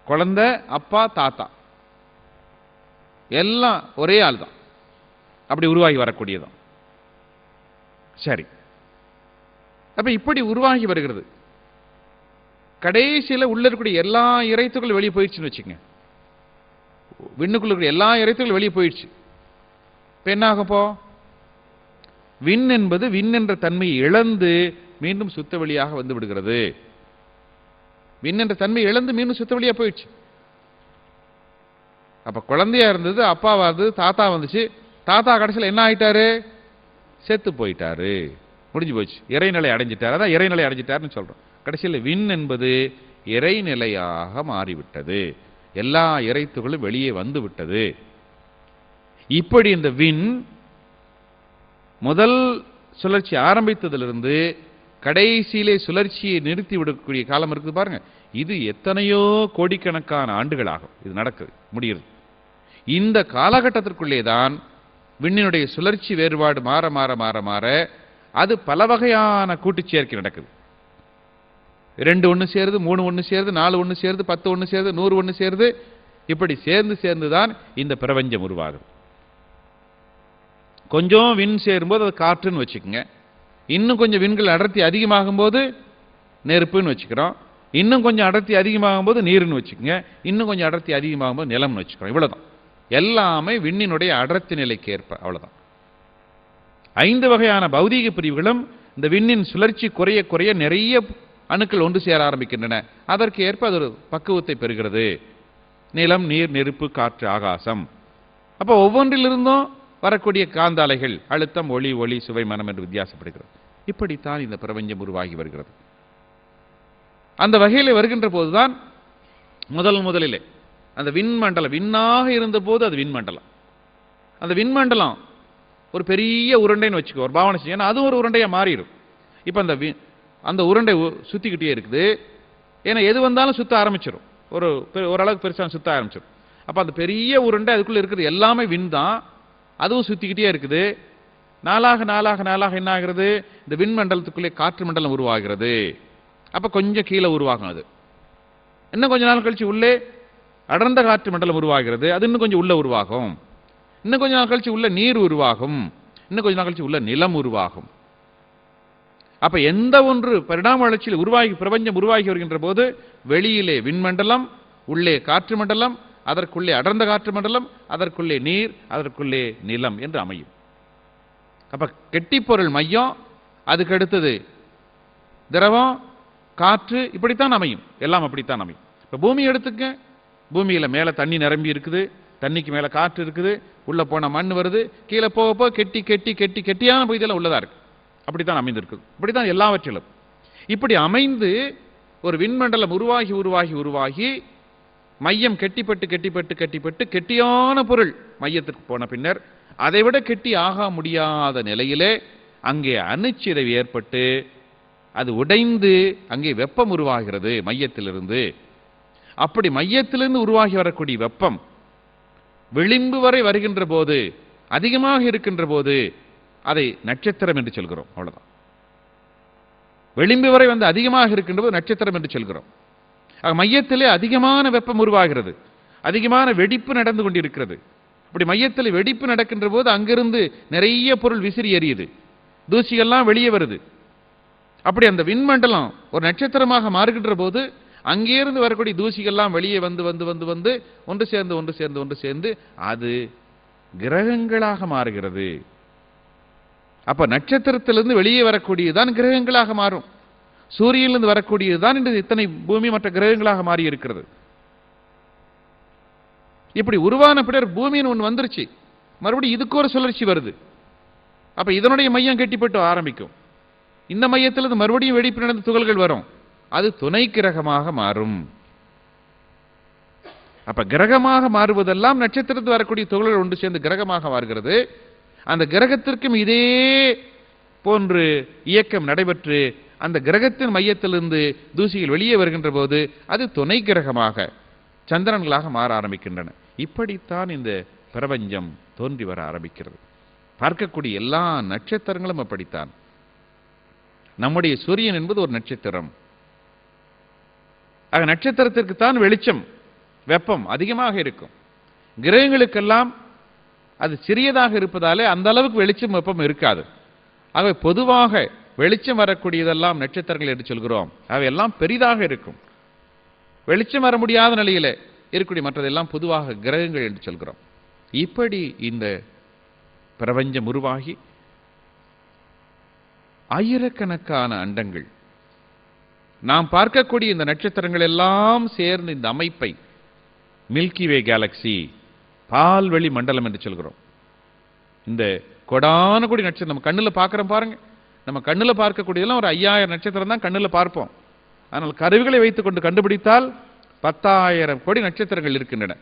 [SPEAKER 1] குழந்தை, அப்பா, தாத்தா எல்லாம் ஒரே ஆள் தான், அப்படி உருவாகி வரக்கூடியதான். சரி, அப்ப இப்படி உருவாகி வருகிறது. கடைசியில் உள்ள இருக்கக்கூடிய எல்லா இறைத்துகளும் வெளியே போயிடுச்சுன்னு வச்சுங்க. விண்ணுக்குள்ள இருக்கிற எல்லா இறைத்துகளும் வெளியே போயிடுச்சு. இப்ப என்ன ஆகப்போ? விண் என்பது விண் என்ற தன்மையை இழந்து மீண்டும் சுத்த வழியாக வந்து விடுகிறது. விண் என்ற தன்மை இழந்து மீண்டும் சுத்த வழியா போயிடுச்சு. அப்ப குழந்தையா இருந்தது, அப்பாவா இருந்தது, தாத்தா வந்துச்சு. தாத்தா கடைசியில் என்ன ஆயிட்டாரு? செத்து போயிட்டாரு, முடிஞ்சு போச்சு, இறைநிலை அடைஞ்சிட்டார். அதான் இறைநிலை அடைஞ்சிட்டாருன்னு சொல்றோம். கடைசியில் விண் என்பது இறைநிலையாக மாறிவிட்டது. எல்லா இறைத்துகளும் வெளியே வந்து விட்டது. இப்படி இந்த விண் முதல் சுழற்சி ஆரம்பித்ததிலிருந்து கடைசியிலே சுழற்சியை நிறுத்தி விடக்கூடிய காலம் இருக்குது பாருங்க. இது எத்தனையோ கோடிக்கணக்கான ஆண்டுகளாகும் இது நடக்குது, முடிகிறது. இந்த காலகட்டத்திற்குள்ளே தான் விண்ணினுடைய சுழற்சி வேறுபாடு மாற மாற மாற மாற அது பல வகையான கூட்டு சேர்க்கை நடக்குது. 2 ஒன்று சேருது, 3 ஒன்று சேருது, 4 ஒன்று சேருது, 10 ஒன்று சேருது, 100 ஒன்று சேருது. இப்படி சேர்ந்து சேர்ந்துதான் இந்த பிரபஞ்சம் உருவாகுது. கொஞ்சம் விண் சேரும்போது அது காற்றுன்னு வச்சுக்கோங்க. இன்னும் கொஞ்சம் விண்கள் அடர்த்தி அதிகமாகும் போது நெருப்புன்னு வச்சுக்கிறோம். இன்னும் கொஞ்சம் அடர்த்தி அதிகமாகும் போது நீர்னு வச்சுக்கோங்க. இன்னும் கொஞ்சம் அடர்த்தி அதிகமாகும் போது நிலம்னு வச்சுக்கிறோம். இவ்வளவுதான். எல்லாமே விண்ணினுடைய அடர்த்தி நிலைக்கு ஏற்ப, அவ்வளவுதான். 5 வகையான பௌதீக பிரிவுகளும் இந்த விண்ணின் சுழற்சி குறைய குறைய நிறைய அணுக்கள் ஒன்று சேர ஆரம்பிக்கின்றன. அதற்கு ஏற்ப அது ஒரு பக்குவத்தை பெறுகிறது. நிலம், நீர், நெருப்பு, காற்று, ஆகாசம். அப்ப ஒவ்வொன்றிலிருந்தும் வரக்கூடிய காந்த அலைகள், அழுத்தம், ஒளி, ஒளி, சுவை, மனம் என்று வித்தியாசப்படுகிறது. இப்படித்தான் இந்த பிரபஞ்சம் உருவாகி வருகிறது. அந்த வகையில் வருகின்ற போதுதான் முதலிலே அந்த விண்மண்டலம், விண்ணாக இருந்த போது அது விண்மண்டலம். அந்த விண்மண்டலம் ஒரு பெரிய உருண்டைன்னு வச்சுக்கோ, ஒரு பாவனை செய்ய, அது ஒரு உருண்டையா மாறிடும். இப்ப அந்த உருண்டை சுத்திக்கிட்டே இருக்குது. ஏன்னா எது வந்தாலும் சுத்த ஆரம்பிச்சிடும், ஓரளவுக்கு பெருசா சுத்த ஆரம்பிச்சிடும். அப்ப அந்த பெரிய உருண்டை, அதுக்குள்ள இருக்கிறது எல்லாமே விண் தான், அதுவும் சுத்திக்கிட்டே இருக்குது. நாளாக நாளாக நாளாக என்ன ஆகிறது? இந்த விண்மண்டலத்துக்குள்ளே காற்று மண்டலம் உருவாகிறது. அப்ப கொஞ்சம் கீழே உருவாகும். அது இன்னும் கொஞ்ச நாள் கழிச்சு உள்ளே அடர்ந்த காற்று மண்டலம் உருவாகிறது. அது இன்னும் கொஞ்சம் உள்ள உருவாகும். இன்னும் கொஞ்ச நாள் கழிச்சு உள்ள நீர் உருவாகும். இன்னும் கொஞ்ச நாள் கழிச்சு உள்ள நிலம் உருவாகும். அப்ப எந்த ஒன்று பரிணாம வளர்ச்சியில் பிரபஞ்சம் உருவாகி வருகின்ற போது வெளியிலே விண்மண்டலம், உள்ளே காற்று மண்டலம், அதற்குள்ளே அடர்ந்த காற்று மண்டலம், அதற்குள்ளே நீர், அதற்குள்ளே நிலம் என்று அமையும். அப்ப கெட்டிப்பொருள் மையம், அதுக்கு அடுத்தது திரவம், காற்று, இப்படித்தான் அமையும். எல்லாம் அப்படித்தான் அமையும். இப்ப பூமி எடுத்துக்க, பூமியில மேல தண்ணி நிரம்பி இருக்குது, தண்ணிக்கு மேல காற்று இருக்குது, உள்ள போன மண் வருது, கீழே போக போக கெட்டி கெட்டி கெட்டி கெட்டியான பகுதியெல்லாம் உள்ளதா இருக்கு. அப்படித்தான் அமைந்திருக்குது. இப்படித்தான் எல்லாவற்றிலும் இப்படி அமைந்து ஒரு விண்மண்டலம் உருவாகி உருவாகி உருவாகி மையம் கெட்டிப்பட்டு கெட்டிப்பட்டு கெட்டிப்பட்டு கெட்டியான பொருள் மையத்திற்கு போன பின்னர் அதைவிட கெட்டி ஆக முடியாத நிலையிலே அங்கே அணுச்சிதைவு ஏற்பட்டு அது உடைந்து அங்கே வெப்பம் உருவாகிறது மையத்திலிருந்து. அப்படி மையத்திலிருந்து உருவாகி வரக்கூடிய வெப்பம் விளிம்பு வரை வருகின்ற போது, அதிகமாக இருக்கின்ற போது அதை நட்சத்திரம் என்று சொல்கிறோம். அவ்வளவுதான். விளிம்பு வரை வந்து அதிகமாக இருக்கின்ற போது நட்சத்திரம் என்று சொல்கிறோம். மையத்திலே அதிகமான வெப்பம் உருவாகிறது, அதிகமான வெடிப்பு நடந்து கொண்டிருக்கிறது. அப்படி மையத்தில் வெடிப்பு நடக்கின்ற போது அங்கிருந்து நிறைய பொருள் விசிறி எறியுது, தூசிகள்லாம் வெளியே வருது. அப்படி அந்த விண்மண்டலம் ஒரு நட்சத்திரமாக மாறுகின்ற போது அங்கிருந்து வரக்கூடிய தூசிகள்லாம் வெளியே வந்து வந்து வந்து வந்து ஒன்று சேர்ந்து ஒன்று சேர்ந்து ஒன்று சேர்ந்து அது கிரகங்களாக மாறுகிறது. அப்ப நட்சத்திரத்திலிருந்து வெளியே வரக்கூடியதுதான் கிரகங்களாக மாறும். சூரியனிலிருந்து வரக்கூடியதுதான் இன்று இத்தனை பூமி மற்ற கிரகங்களாக மாறி இருக்கிறது. இப்படி உருவான பின்னர் பூமியின் ஒன்று வந்துருச்சு, மறுபடியும் இதுக்கு ஒரு சுழற்சி வருது. அப்ப இதனுடைய மையம் கெட்டிப்பட்டு ஆரம்பிக்கும். இந்த மையத்திலிருந்து மறுபடியும் வெடிப்பு நடந்த துகள்கள் வரும், அது துணை கிரகமாக மாறும். அப்ப கிரகமாக மாறுவதெல்லாம் நட்சத்திரத்தில் வரக்கூடிய துகள்கள் ஒன்று சேர்ந்து கிரகமாக மாறுகிறது. அந்த கிரகத்திற்கும் இதே போன்று இயக்கம் நடைபெற்று அந்த கிரகத்தின் மையத்திலிருந்து தூசிகள் வெளியே வருகின்ற போது அது துணை கிரகமாக சந்திரன்களாக மாற ஆரம்பிக்கின்றன. இப்படித்தான் இந்த பிரபஞ்சம் தோன்றி வர ஆரம்பிக்கிறது. பார்க்கக்கூடிய எல்லா நட்சத்திரங்களும் அப்படித்தான். நம்முடைய சூரியன் என்பது ஒரு நட்சத்திரம். ஆக நட்சத்திரத்திற்கு தான் வெளிச்சம், வெப்பம் அதிகமாக இருக்கும். கிரகங்களுக்கெல்லாம் அது சிறியதாக இருப்பதாலே அந்த அளவுக்கு வெளிச்சம் வெப்பம் இருக்காது. ஆகவே பொதுவாக வெளிச்சம் வரக்கூடியதெல்லாம் நட்சத்திரங்கள் என்று சொல்கிறோம். அவையெல்லாம் பெரிதாக இருக்கும். வெளிச்சம் வர முடியாத நிலையில இருக்கக்கூடிய மற்றதெல்லாம் பொதுவாக கிரகங்கள் என்று சொல்கிறோம். இப்படி இந்த பிரபஞ்சம் உருவாகி ஆயிரக்கணக்கான அண்டங்கள், நாம் பார்க்கக்கூடிய இந்த நட்சத்திரங்கள் எல்லாம் சேர்ந்து இந்த அமைப்பை மில்கி வே கேலக்சி, பால்வெளி மண்டலம் என்று சொல்கிறோம். இந்த கொடான கோடி நட்சத்திரம் நம்ம கண்ணுல பார்க்கிறோம் பாருங்க. நம்ம கண்ணுல பார்க்கக்கூடியதெல்லாம் ஒரு 5000 நட்சத்திரம் தான் கண்ணுல பார்ப்போம். ஆனால் கருவிகளை வைத்துக் கொண்டு கண்டுபிடித்தால் 10,000 கோடி நட்சத்திரங்கள் இருக்கின்றன.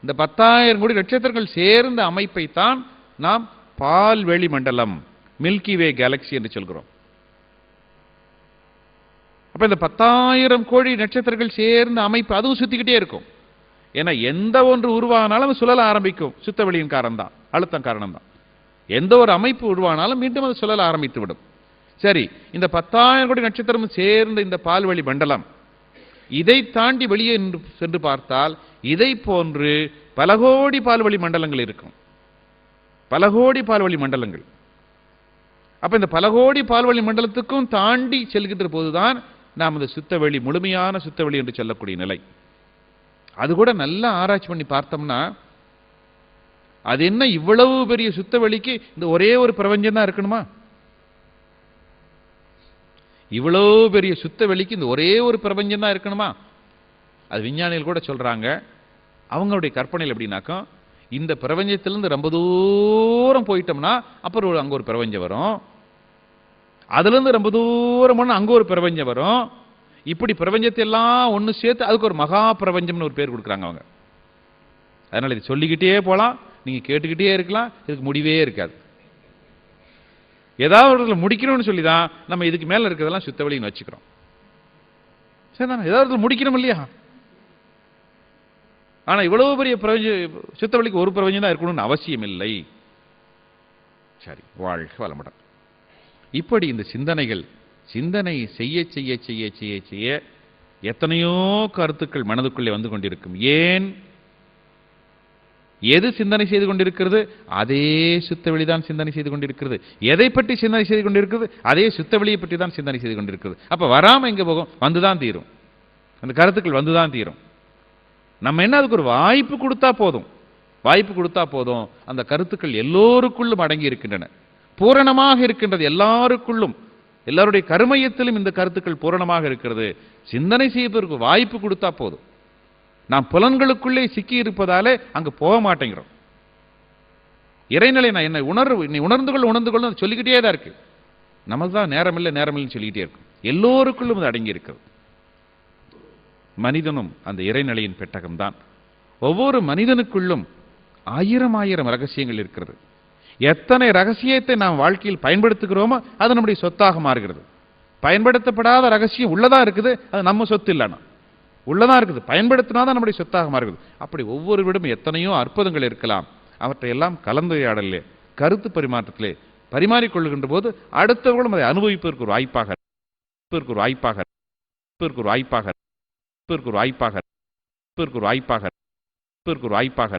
[SPEAKER 1] இந்த 10,000 கோடி நட்சத்திரங்கள் சேர்ந்த அமைப்பை தான் நாம் பால்வெளி மண்டலம், மில்கி வே கேலக்சி என்று சொல்கிறோம். அப்ப இந்த 10,000 கோடி நட்சத்திரங்கள் சேர்ந்த அமைப்பு அதுவும் சுத்திக்கிட்டே இருக்கும். ஏன்னா எந்த ஒன்று உருவானாலும் சுழல ஆரம்பிக்கும். சுத்தவெளியின் காரணம் தான், அழுத்தம் காரணம் தான். எந்த ஒரு அமைப்பு உருவானாலும் மீண்டும் அது சுழல ஆரம்பித்து விடும். சரி, இந்த 10,000 கோடி நட்சத்திரம் சேர்ந்த இந்த பால்வெளி மண்டலம், இதை தாண்டி வெளியே சென்று பார்த்தால் இதை போன்று பல கோடி பால்வெளி மண்டலங்கள் இருக்கும். பல கோடி பால்வெளி மண்டலங்கள். அப்ப இந்த பல கோடி பால்வெளி மண்டலத்துக்கும் தாண்டி செல்கின்ற போதுதான் நாம் இந்த சுத்தவெளி, முழுமையான சுத்தவெளி என்று சொல்லக்கூடிய நிலை. அது கூட நல்லா ஆராய்ச்சி பண்ணி பார்த்தோம்னா அது என்ன, இவ்வளவு பெரிய சுத்தவெளிக்கு இந்த ஒரே ஒரு பிரபஞ்சம் தான் இருக்கணுமா? இவ்வளவு பெரிய சுத்தவெளிக்கு இந்த ஒரே ஒரு பிரபஞ்சம் தான் இருக்கணுமா? அது விஞ்ஞானிகள் கூட சொல்றாங்க. அவங்களுடைய கற்பனையில் எப்படின்னாக்கா, இந்த பிரபஞ்சத்திலிருந்து ரொம்ப தூரம் போயிட்டோம்னா அப்புறம் அங்க ஒரு பிரபஞ்சம் வரும், அதுல இருந்து ரொம்ப தூரம் போனா அங்க ஒரு பிரபஞ்சம் வரும். இப்படி பிரபஞ்சத்தை எல்லாம் ஒண்ணு சேர்த்து அதுக்கு ஒரு மகா பிரபஞ்சம்னு ஒரு பேர் கொடுக்குறாங்க அவங்க. அதனால இது சொல்லிக்கிட்டே போலாம், நீங்க கேட்டுக்கிட்டே இருக்கலாம், இதுக்கு முடிவே இருக்காது. ஏதாவது முடிக்கணும்னு சொல்லிதான் நம்ம இதுக்கு மேல இருக்கிறதெல்லாம் சுத்தவெளின்னு வச்சுக்கிறோம். சரிதானே? ஏதாவது முடிக்கணும் இல்லையா? ஆனா இவ்வளவு பெரிய சுத்தவெளிக்கு ஒரு பிரபஞ்சம் தான் இருக்கணும்னு அவசியம் இல்லை. சரி, வாழ்க வளமுடன். இப்படி இந்த சிந்தனைகள், சிந்தனை செய்ய செய்ய செய்ய செய்ய செய்ய எத்தனையோ கருத்துக்கள் மனதுக்குள்ளே வந்து கொண்டிருக்கும். ஏன்? எது சிந்தனை செய்து கொண்டிருக்கிறது? அதே சுத்தவெளிதான் சிந்தனை செய்து கொண்டிருக்கிறது. எதை பற்றி சிந்தனை செய்து கொண்டிருக்கிறது? அதே சுத்தவெளியை பற்றி தான் சிந்தனை செய்து கொண்டிருக்கிறது. அப்ப வராம எங்க போகும்? வந்துதான் தீரும். அந்த கருத்துக்கள் வந்துதான் தீரும். நம்ம என்ன, அதுக்கு ஒரு வாய்ப்பு கொடுத்தா போதும். வாய்ப்பு கொடுத்தா போதும். அந்த கருத்துக்கள் எல்லோருக்குள்ளும் அடங்கி இருக்கின்றன, பூரணமாக இருக்கின்றது. எல்லாருக்குள்ளும், எல்லாருடைய கருமையத்திலும் இந்த கருத்துக்கள் பூரணமாக இருக்கிறது. சிந்தனை செய்வதற்கு வாய்ப்பு கொடுத்தா போதும். நாம் புலன்களுக்குள்ளே சிக்கி இருப்பதாலே அங்கு போக மாட்டேங்கிறோம். இறைநிலை நான் என்ன உணர்வு, நீ உணர்ந்து கொள்ள சொல்லிக்கிட்டே தான் இருக்கு. நமக்கு தான் நேரமில்லை நேரமில்லைன்னு சொல்லிக்கிட்டே இருக்கும். எல்லோருக்குள்ளும் அது அடங்கி இருக்கிறது. மனிதனும் அந்த இறைநிலையின் பெட்டகம்தான். ஒவ்வொரு மனிதனுக்குள்ளும் ஆயிரம் ஆயிரம் ரகசியங்கள் இருக்கிறது. எத்தனை ரகசியத்தை நாம் வாழ்க்கையில் பயன்படுத்துகிறோமோ அது நம்முடைய சொத்தாக மாறுகிறது. பயன்படுத்தப்படாத ரகசியம் உள்ளதா இருக்குது, அது நம்ம சொத்து இல்லைனா உள்ளதா இருக்குது, பயன்படுத்தினாதான் நம்முடைய சொத்தாக மாறுகிறது. அப்படி ஒவ்வொருவரிடம் எத்தனையோ அற்புதங்கள் இருக்கலாம். அவற்றையெல்லாம் கலந்துரையாடலே, கருத்து பரிமாற்றத்திலே பரிமாறிக்கொள்ளுகின்ற போது அடுத்தவர்களும் அதை அனுபவிப்பதற்கு ஒரு வாய்ப்பாக ஒரு வாய்ப்பாக ஒரு வாய்ப்பாக ஒரு வாய்ப்பாக ஒரு வாய்ப்பாக ஒரு வாய்ப்பாக